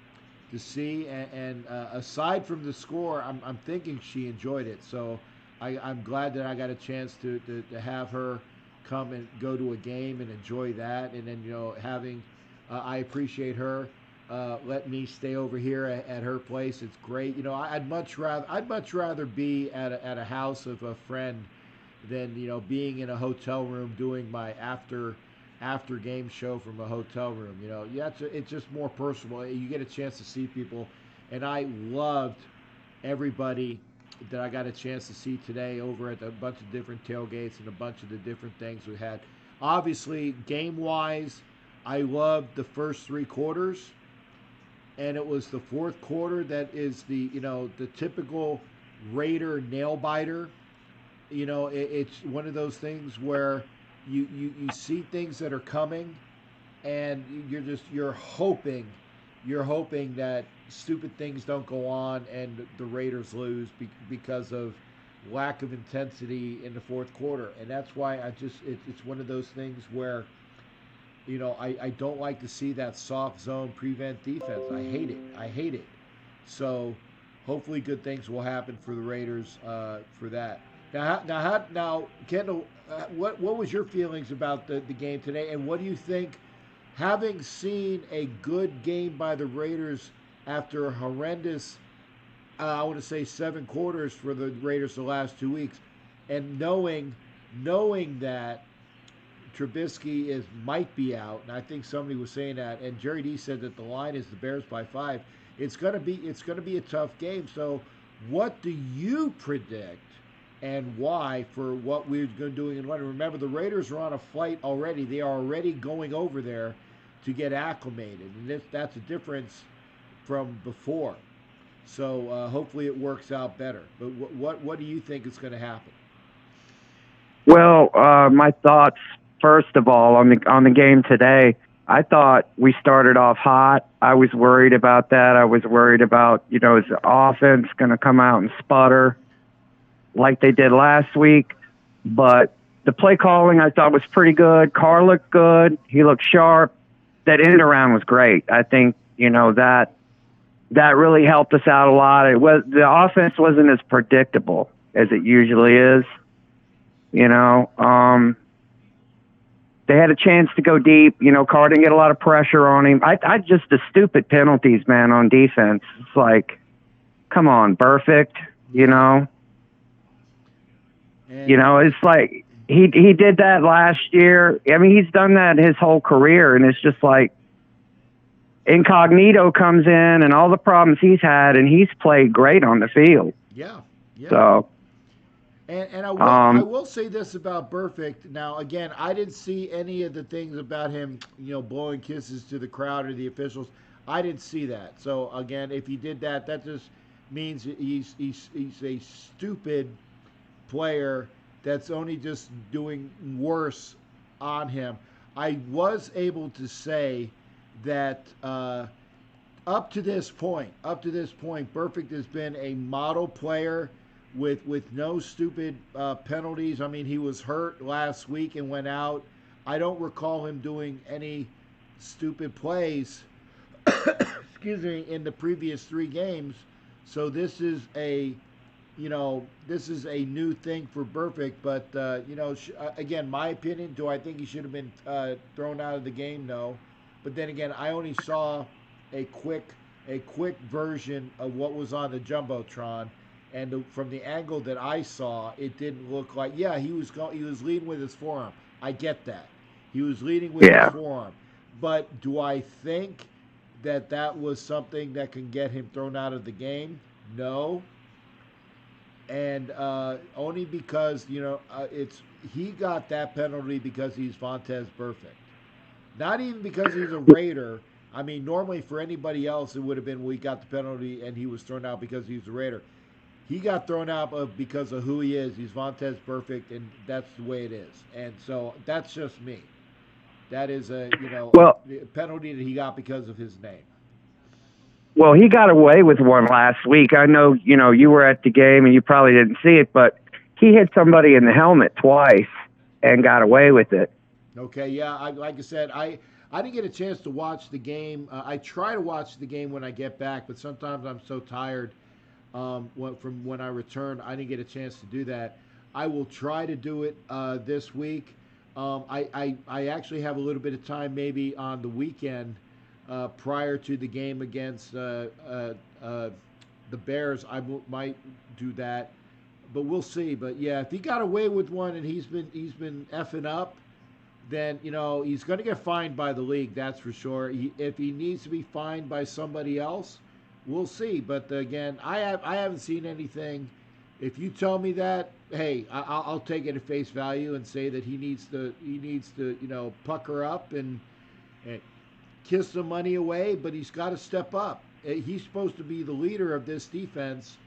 to see, and aside from the score, I'm thinking she enjoyed it. So I'm glad that I got a chance to have her come and go to a game and enjoy that. And then having I appreciate her letting me stay over here at her place. It's great. I'd much rather be at a house of a friend than being in a hotel room doing my after game show from a hotel room. It's just more personal. You get a chance to see people, and I loved everybody that I got a chance to see today over at a bunch of different tailgates and a bunch of the different things we had. Obviously, game-wise, I loved the first three quarters, and it was the fourth quarter that is the typical Raider nail biter. It's one of those things where you see things that are coming, and you're hoping that stupid things don't go on and the Raiders lose because of lack of intensity in the fourth quarter. And that's why it's one of those things where I don't like to see that soft zone prevent defense. I hate it. So hopefully good things will happen for the Raiders for that. Now, Kendall, what was your feelings about the game today, and what do you think, having seen a good game by the Raiders after a horrendous, I want to say 7 quarters for the Raiders the last 2 weeks, and knowing that Trubisky might be out, and I think somebody was saying that, and Jerry D said that the line is the Bears by 5. It's gonna be a tough game. So, what do you predict, and why, for what we're going to do in London? Remember, the Raiders are on a flight already. They are already going over there to get acclimated, and that's a difference from before. So hopefully it works out better. But what do you think is going to happen? Well, my thoughts, first of all, on the game today, I thought we started off hot. I was worried about that. I was worried about, is the offense going to come out and sputter like they did last week? But the play calling I thought was pretty good. Carr looked good. He looked sharp. That end around was great. I think, that really helped us out a lot. The offense wasn't as predictable as it usually is. They had a chance to go deep. Carr didn't get a lot of pressure on him. I just, the stupid penalties, man, on defense. It's like, come on, perfect, You know, it's like he did that last year. I mean, he's done that his whole career, and it's just like incognito comes in and all the problems he's had, and he's played great on the field. Yeah. So. And I will say this about Burfict. Now, again, I didn't see any of the things about him, blowing kisses to the crowd or the officials. I didn't see that. So, again, if he did that, that just means he's a stupid player that's only just doing worse on him. I was able to say that up to this point, Burfict has been a model player with no stupid penalties. I mean, he was hurt last week and went out. I don't recall him doing any stupid plays excuse me, in the previous 3 games. So this is a new thing for Burfict. But again, my opinion, do I think he should have been thrown out of the game? No. But then again, I only saw a quick version of what was on the jumbotron. And from the angle that I saw, it didn't look like. Yeah, he was leading with his forearm. I get that. He was leading with his forearm. But do I think that was something that can get him thrown out of the game? No. And only because he got that penalty because he's Vontaze Burfict. Not even because he's a Raider. I mean, normally for anybody else, it would have been, well, he got the penalty and he was thrown out because he was a Raider. He got thrown out because of who he is. He's Vontaze Burfict, and that's the way it is. And so that's just me. That is a penalty that he got because of his name. Well, he got away with one last week. I know, you were at the game and you probably didn't see it, but he hit somebody in the helmet twice and got away with it. Okay, yeah. Like I said, I didn't get a chance to watch the game. I try to watch the game when I get back, but sometimes I'm so tired. From when I return, I didn't get a chance to do that. I will try to do it this week. I actually have a little bit of time maybe on the weekend prior to the game against the Bears. I might do that, but we'll see. But yeah, if he got away with one and he's been effing up, then he's going to get fined by the league. That's for sure. If he needs to be fined by somebody else, we'll see. But again, I haven't seen anything. If you tell me that, hey, I'll take it at face value and say that he needs to pucker up and kiss the money away. But he's got to step up. He's supposed to be the leader of this defense.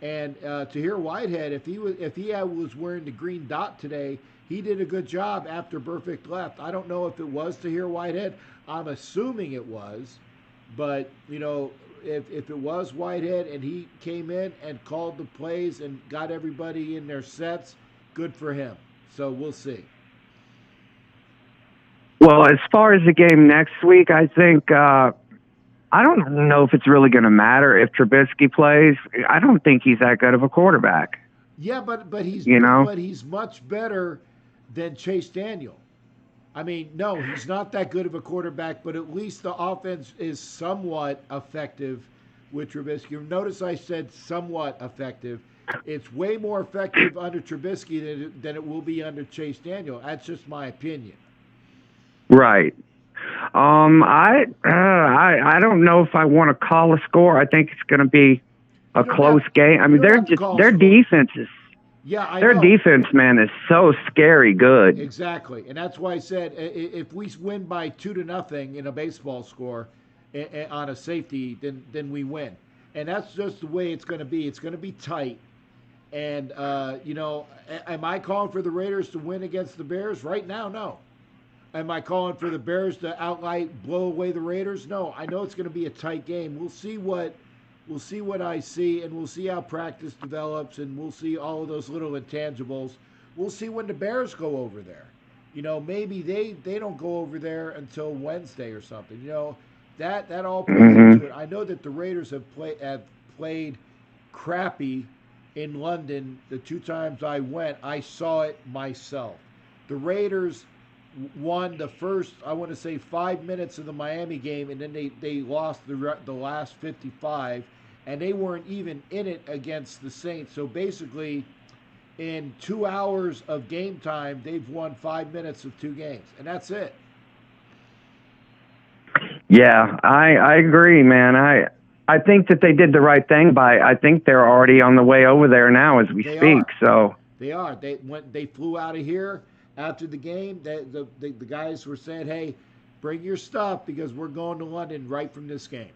And Tahir Whitehead, if he was wearing the green dot today, he did a good job after Burfict left. I don't know if it was Tahir Whitehead. I'm assuming it was, but if it was Whitehead and he came in and called the plays and got everybody in their sets, good for him. So we'll see. Well, as far as the game next week, I think I don't know if it's really going to matter if Trubisky plays. I don't think he's that good of a quarterback. Yeah, but he's much better than Chase Daniel. I mean, no, he's not that good of a quarterback, but at least the offense is somewhat effective with Trubisky. Notice I said somewhat effective. It's way more effective under Trubisky than it will be under Chase Daniel. That's just my opinion. Right. I don't know if I want to call a score. I think it's going to be a close game. I mean, their defense is. Yeah, I Their know. defense, man, is so scary good. Exactly, and that's why I said if we win by 2-0 in a baseball score on a safety, then we win, and that's just the way it's going to be. It's going to be tight, and am I calling for the Raiders to win against the Bears right now? No. Am I calling for the Bears to outright blow away the Raiders? No. I know it's going to be a tight game. We'll see what I see, and we'll see how practice develops, and we'll see all of those little intangibles. We'll see when the Bears go over there. Maybe they don't go over there until Wednesday or something. That all plays into it. I know that the Raiders have played crappy in London the 2 times I went. I saw it myself. The Raiders won the first, I want to say, 5 minutes of the Miami game, and then they lost the last 55, and they weren't even in it against the Saints. So basically, in 2 hours of game time, they've won 5 minutes of 2 games, and that's it. Yeah, I agree, man. I think that they did the right thing I think they're already on the way over there now as we speak. So they are. They flew out of here after the game. The guys were saying, "Hey, bring your stuff because we're going to London right from this game."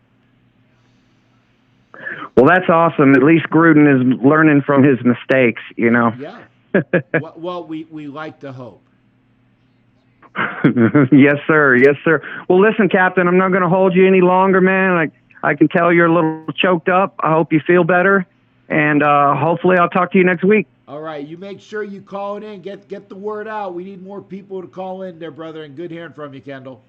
Well, that's awesome. At least Gruden is learning from his mistakes, you know. Yeah. Well, we like to hope. Yes, sir. Yes, sir. Well, listen, Captain, I'm not going to hold you any longer, man. I can tell you're a little choked up. I hope you feel better, and hopefully I'll talk to you next week. All right. You make sure you call it in. Get the word out. We need more people to call in there, brother, and good hearing from you, Kendall.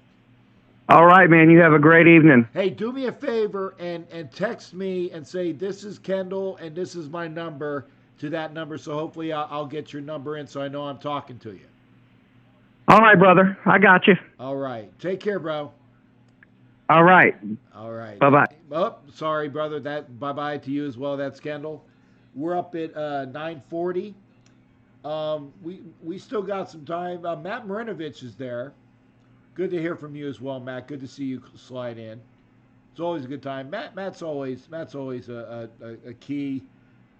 All right, man. You have a great evening. Hey, do me a favor and text me and say, this is Kendall and this is my number to that number, so hopefully I'll get your number in so I know I'm talking to you. All right, brother. I got you. All right. Take care, bro. All right. All right. Bye-bye. Oh, sorry, brother. That bye-bye to you as well. That's Kendall. We're up at 9:40. We still got some time. Matt Marinovich is there. Good to hear from you as well, Matt. Good to see you slide in. It's always a good time. Matt's always a key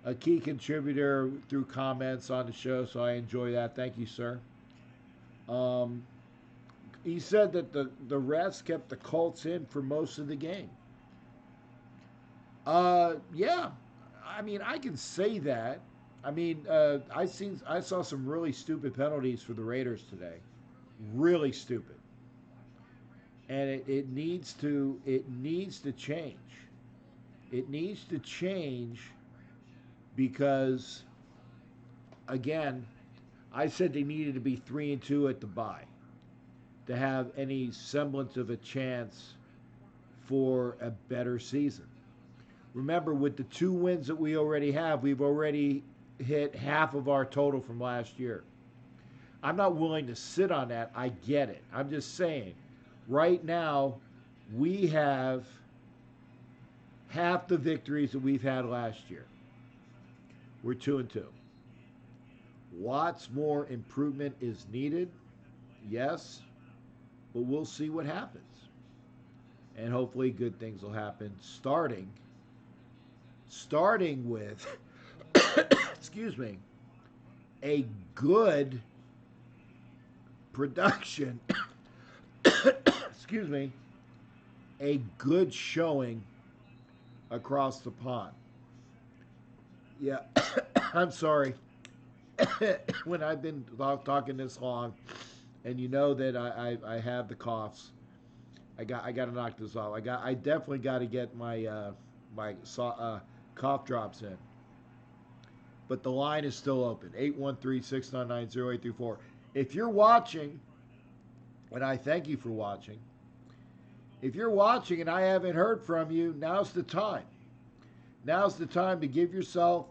contributor through comments on the show, so I enjoy that. Thank you, sir. He said that the refs kept the Colts in for most of the game. Yeah. I mean, I can say that. I mean, I saw some really stupid penalties for the Raiders today. Really stupid. And it needs to change. It needs to change because, again, I said they needed to be 3-2 at the bye to have any semblance of a chance for a better season. Remember, with the 2 wins that we already have, we've already hit half of our total from last year. I'm not willing to sit on that. I get it. I'm just saying, right now, we have half the victories that we've had last year. We're 2-2. Lots more improvement is needed, yes, but we'll see what happens. And hopefully good things will happen starting with, excuse me, a good production, excuse me, a good showing across the pond. Yeah, I'm sorry. When I've been talking this long, and you know that I have the coughs, I got to knock this off. I definitely got to get my cough drops in. But the line is still open, 813-699-0834. If you're watching, and I thank you for watching, if you're watching and I haven't heard from you, now's the time. Now's the time to give yourself,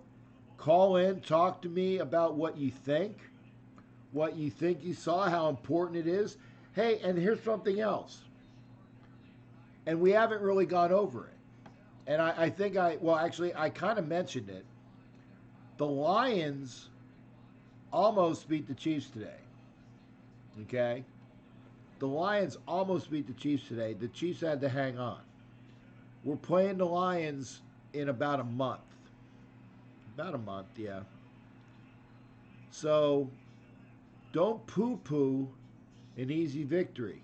call in, talk to me about what you think you saw, how important it is. Hey, and here's something else. And we haven't really gone over it. And I think I kind of mentioned it. The Lions almost beat the Chiefs today. Okay? The Lions almost beat the Chiefs today. The Chiefs had to hang on. We're playing the Lions in about a month. About a month, yeah. So, don't poo-poo an easy victory.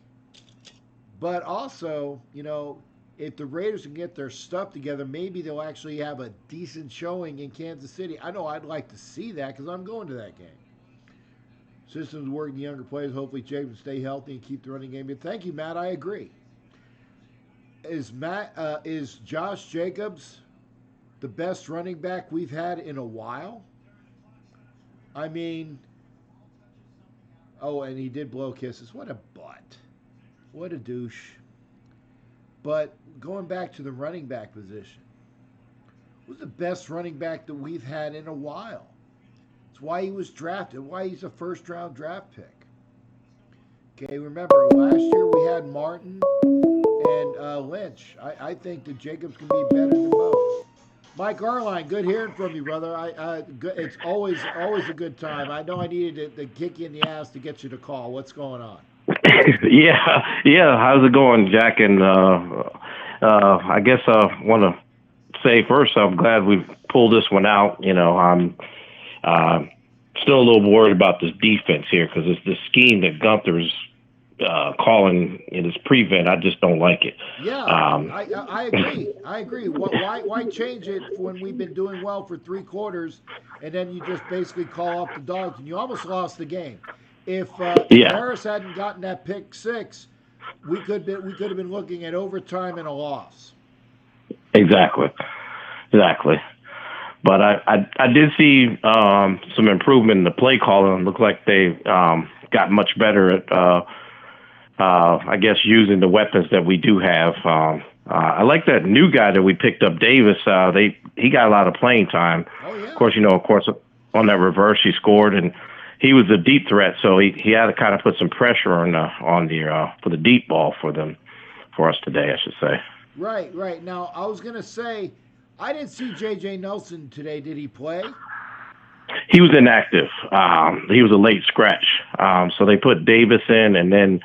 But also, you know, if the Raiders can get their stuff together, maybe they'll actually have a decent showing in Kansas City. I know I'd like to see that because I'm going to that game. Systems working the younger players. Hopefully Jacobs stay healthy and keep the running game. Thank you, Matt. I agree. Is Josh Jacobs the best running back we've had in a while? I mean, oh, and he did blow kisses. What a butt. What a douche. But going back to the running back position, who's the best running back that we've had in a while? It's why he was drafted, why he's a first-round draft pick. Okay, remember, last year we had Martin and Lynch. I think that Jacobs can be better than both. Mike Arline, good hearing from you, brother. It's always a good time. I know I needed to kick you in the ass to get you to call. What's going on? Yeah. How's it going, Jack? And I guess I want to say first, I'm glad we pulled this one out. I'm still a little worried about this defense here because it's the scheme that Gunther's calling in his prevent. I just don't like it. Yeah, I agree. I agree. Why change it when we've been doing well for 3 quarters, and then you just basically call up the dogs, and you almost lost the game. If Harris hadn't gotten that pick 6, we could have been looking at overtime and a loss. Exactly. But I did see some improvement in the play calling. Looked like they got much better at I guess using the weapons that we do have. I like that new guy that we picked up, Davis. He got a lot of playing time. Oh, yeah. Of course, on that reverse he scored, and he was a deep threat, so he had to kind of put some pressure on for the deep ball for us today, I should say. Right. Now I was gonna say I didn't see J.J. Nelson today. Did he play? He was inactive. He was a late scratch, so they put Davis in, and then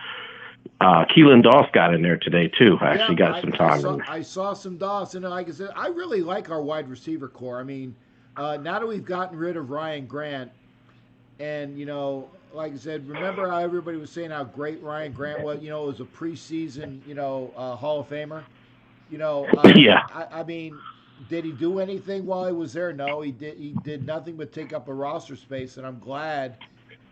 Keelan Doss got in there today too. I actually got some time. I saw some Doss, and like I said, I really like our wide receiver core. I mean, now that we've gotten rid of Ryan Grant, and like I said, remember how everybody was saying how great Ryan Grant was? It was a preseason, Hall of Famer. Yeah. I mean, did he do anything while he was there? No, he did nothing but take up a roster space, and I'm glad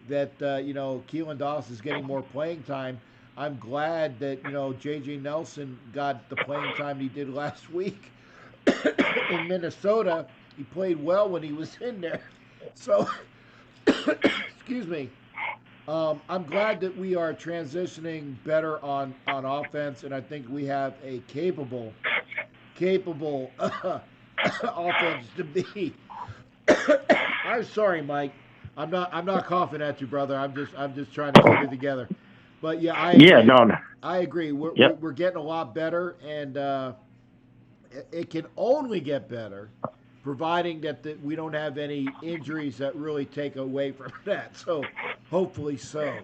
that Keelan Doss is getting more playing time. I'm glad that J.J. Nelson got the playing time he did last week in Minnesota. He played well when he was in there. So, excuse me. I'm glad that we are transitioning better on offense, and I think we have a capable offense to be. I'm sorry, Mike. I'm not coughing at you, brother. I'm just trying to keep it together. But yeah, I agree. We're getting a lot better, and it can only get better, providing that we don't have any injuries that really take away from that. So hopefully so.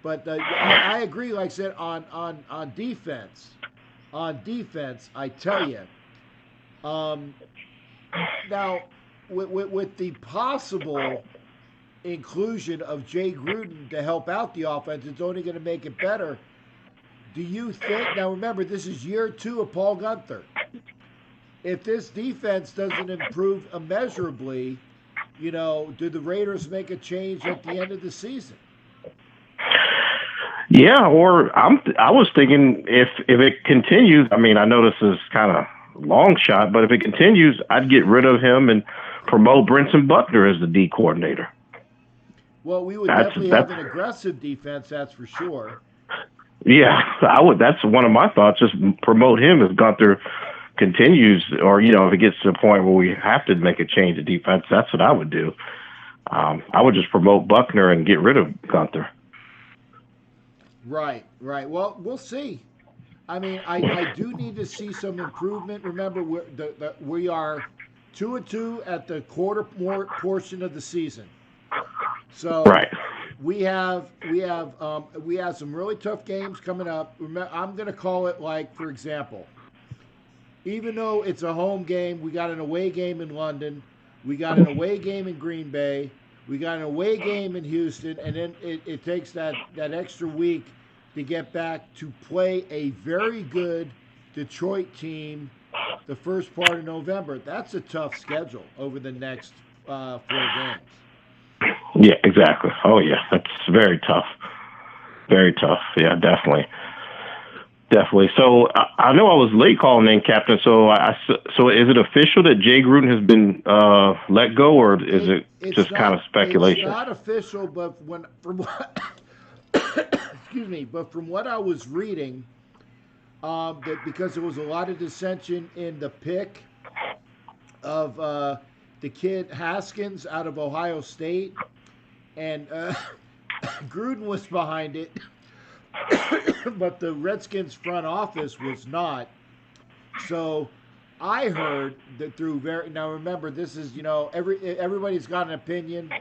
But I agree. Like I said, on defense, I tell you. Now, with the possible inclusion of Jay Gruden to help out the offense, it's only going to make it better. Do you think, now remember, this is year 2 of Paul Gunther. If this defense doesn't improve immeasurably, do the Raiders make a change at the end of the season? Yeah, or I was thinking if it continues, I mean, I know this is kind of long shot, but if it continues, I'd get rid of him and promote Brinson Buckner as the D coordinator. Well, we would definitely have an aggressive defense, that's for sure. Yeah, I would. That's one of my thoughts. Just promote him if Gunther continues, or if it gets to the point where we have to make a change of defense. That's what I would do. I would just promote Buckner and get rid of Gunther. Right. Well, we'll see. I mean, I do need to see some improvement. Remember, we are 2-2 at the quarter portion of the season. So we have some really tough games coming up. I'm going to call it, like, for example, even though it's a home game, we got an away game in London, we got an away game in Green Bay, we got an away game in Houston, and then it takes that extra week to get back to play a very good Detroit team the first part of November. That's a tough schedule over the next 4 games. Yeah, exactly. Oh, yeah, that's very tough. Very tough. Yeah, definitely. So I know I was late calling in, Captain. So is it official that Jay Gruden has been let go, or is it just kind of speculation? It's not official, but from what I was reading, that because there was a lot of dissension in the pick of the kid Haskins out of Ohio State, and Gruden was behind it, but the Redskins front office was not. So I heard that through now remember this is everybody's got an opinion,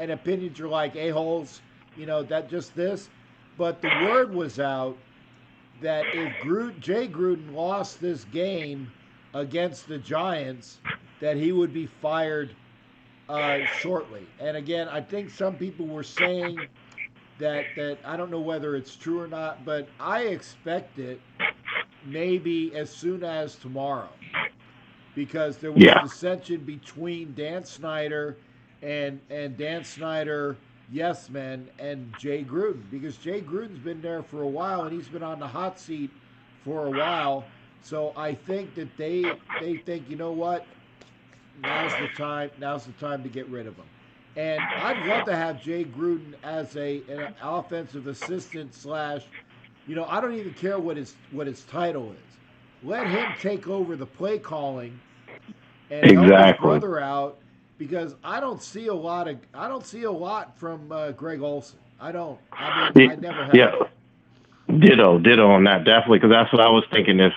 and opinions are like a-holes, that just this, but the word was out that if Jay Gruden lost this game against the Giants, that he would be fired shortly. And again, I think some people were saying that I don't know whether it's true or not, but I expect it maybe as soon as tomorrow, because there was dissension between Dan Snyder and Dan Snyder, yes men, and Jay Gruden, because Jay Gruden's been there for a while and he's been on the hot seat for a while. So I think that they think, you know what, now's the time to get rid of him. And I'd love to have Jay Gruden as an offensive assistant / I don't even care what his title is. Let him take over the play calling and help his brother out, because I don't see a lot from Greg Olson. I don't. I mean, I never have. Yeah. Ditto on that, definitely, because that's what I was thinking. If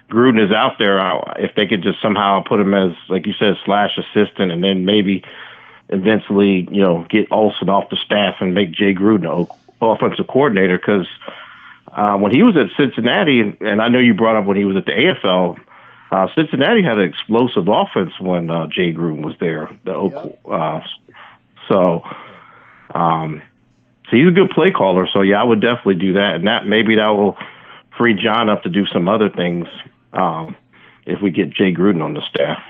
Gruden is out there, if they could just somehow put him as, like you said, / assistant, and then maybe eventually, get Olson off the staff and make Jay Gruden offensive coordinator, because when he was at Cincinnati, and I know you brought up when he was at the AFL, Cincinnati had an explosive offense when Jay Gruden was there. So he's a good play caller. So yeah, I would definitely do that, and that will free John up to do some other things if we get Jay Gruden on the staff.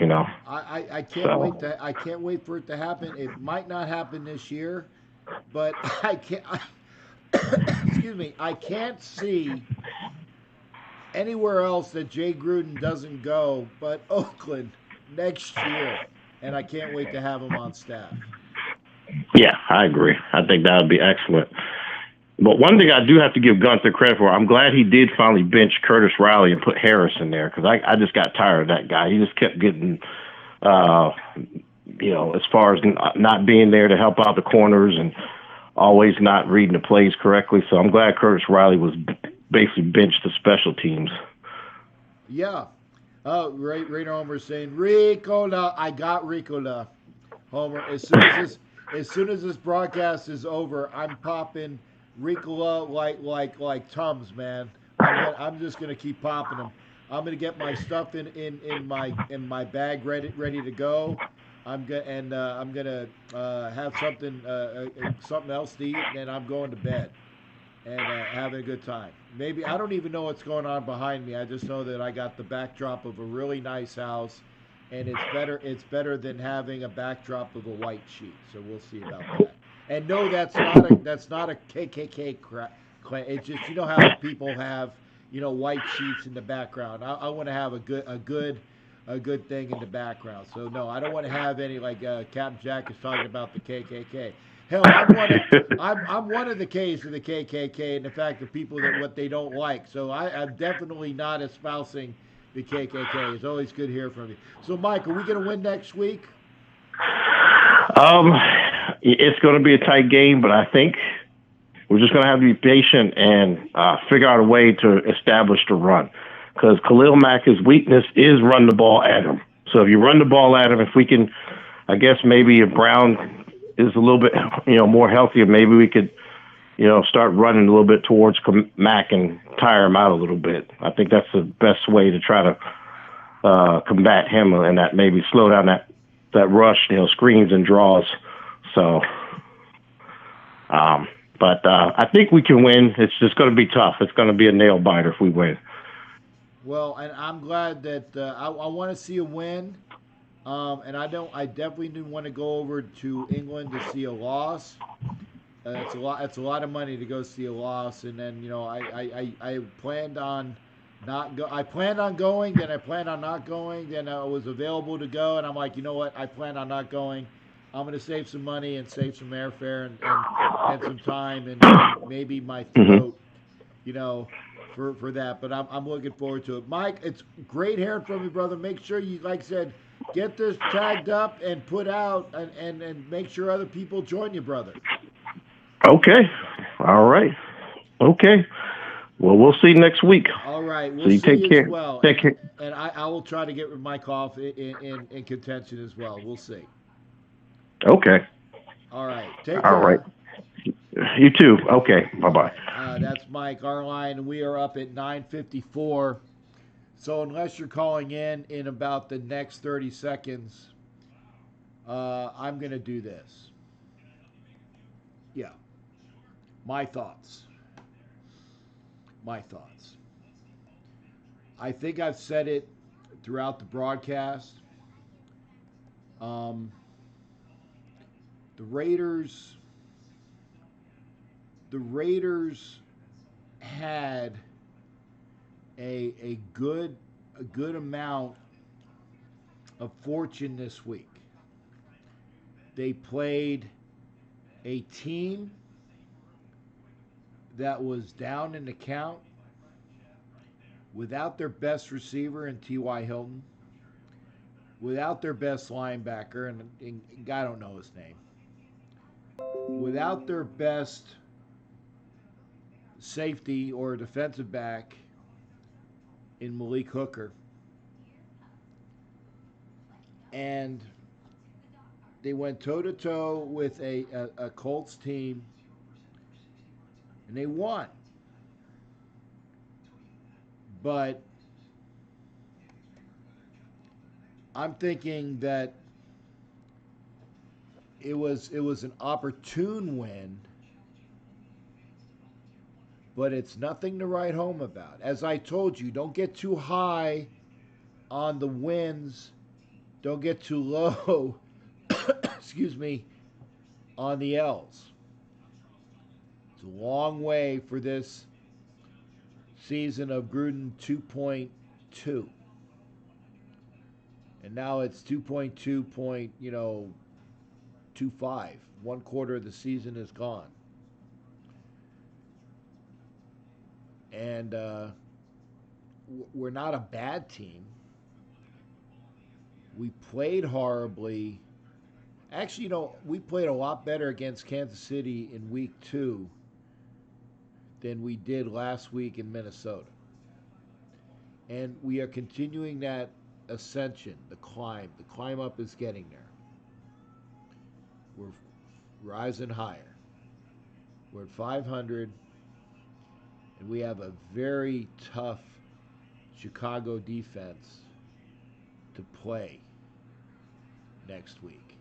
I can't wait. I can't wait for it to happen. It might not happen this year, but I can't. Excuse me. I can't see anywhere else that Jay Gruden doesn't go but Oakland next year, and I can't wait to have him on staff. Yeah, I agree. I think that would be excellent. But one thing I do have to give Gunther credit for, I'm glad he did finally bench Curtis Riley and put Harris in there, because I just got tired of that guy. He just kept getting, as far as not being there to help out the corners and always not reading the plays correctly. So I'm glad Curtis Riley was basically benched the special teams. Yeah. Raider Homer saying, Ricola. I got Ricola. Homer, as soon as this broadcast is over, I'm popping Ricola like Tums, man. I'm just gonna keep popping them. I'm gonna get my stuff in my bag ready to go. I'm gonna have something else to eat, and I'm going to bed and having a good time. Maybe I don't even know what's going on behind me. I just know that I got the backdrop of a really nice house, and it's better than having a backdrop of a white sheet. So we'll see about that. And no, that's not a KKK crap. It's just, how people have white sheets in the background. I want to have a good thing in the background. So no, I don't want to have any like Captain Jack is talking about the KKK. Hell, I'm one of the K's of the KKK, and the fact that people what they don't like. So I'm definitely not espousing the KKK. It's always good to hear from you. So Mike, are we going to win next week? It's going to be a tight game, but I think we're just going to have to be patient and figure out a way to establish the run, because Khalil Mack's weakness is run the ball at him. So if you run the ball at him, if we can, I guess maybe if Brown is a little bit, more healthy, maybe we could, start running a little bit towards Mack and tire him out a little bit. I think that's the best way to try to combat him, and that maybe slow down that rush, screens and draws. So, but I think we can win. It's just going to be tough. It's going to be a nail biter if we win. Well, and I'm glad that I want to see a win. And I definitely didn't want to go over to England to see a loss. It's a lot of money to go see a loss. And then, I planned on I planned on going, then I planned on not going, then I was available to go, and I'm like, you know what? I plan on not going. I'm going to save some money and save some airfare and some time and maybe my throat, for that. But I'm looking forward to it. Mike, it's great hearing from you, brother. Make sure you, like I said, get this tagged up and put out and make sure other people join you, brother. Okay. All right. Okay. Well, we'll see next week. All right. We'll so you see take you care. as well. Take care. And I will try to get Mike off in contention as well. We'll see. Okay. All right. Take All care. right. You too. Okay. Bye-bye. That's Mike Arline, and we are up at 9:54. So unless you're calling in about the next 30 seconds, I'm going to do this. Yeah. My thoughts. I think I've said it throughout the broadcast. The Raiders had a good amount of fortune this week. They played a team that was down in the count without their best receiver in T.Y. Hilton, without their best linebacker, and I don't know his name, without their best safety or defensive back in Malik Hooker. And they went toe-to-toe with a Colts team, and they won. But I'm thinking that it was an opportune win, but it's nothing to write home about. As I told you, don't get too high on the wins. Don't get too low, excuse me, on the L's. It's a long way for this season of Gruden 2.2. And now it's 2.2.25. 1 quarter of the season is gone. And we're not a bad team. We played horribly. Actually, we played a lot better against Kansas City in week 2 than we did last week in Minnesota. And we are continuing that ascension, the climb. The climb up is getting there. We're rising higher. We're at 500, and we have a very tough Chicago defense to play next week.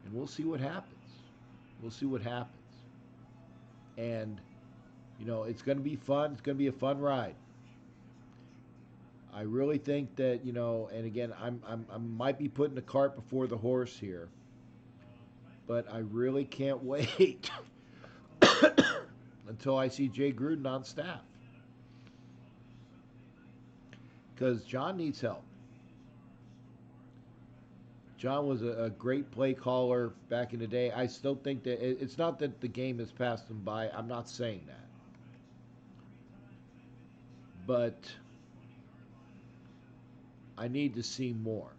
And we'll see what happens. And, it's going to be fun. It's going to be a fun ride. I really think that, and again, I might be putting the cart before the horse here, but I really can't wait until I see Jay Gruden on staff. Because John needs help. John was a great play caller back in the day. I still think that it's not that the game has passed him by. I'm not saying that. But I need to see more.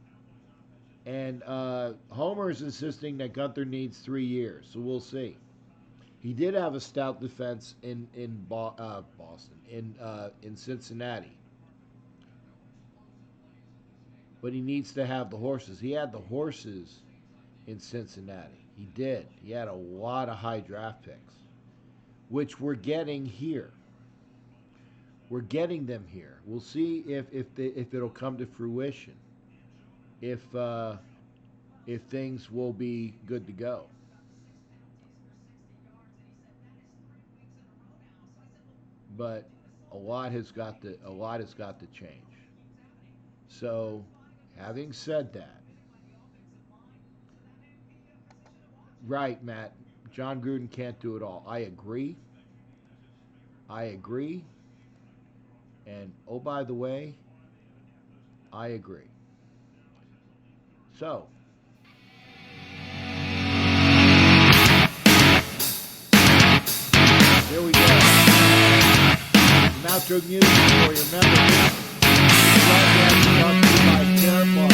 And Homer is insisting that Gunther needs 3 years, so we'll see. He did have a stout defense in Boston, in Cincinnati. But he needs to have the horses. He had the horses in Cincinnati. He did. He had a lot of high draft picks, which we're getting here. We're getting them here. We'll see if it'll come to fruition. If things will be good to go. But a lot has got to change. So, having said that, right, Matt, John Gruden can't do it all. I agree. And, oh, by the way, I agree. So, here we go. Some outro music for you. Remember, broadcast brought to you by Care Bar.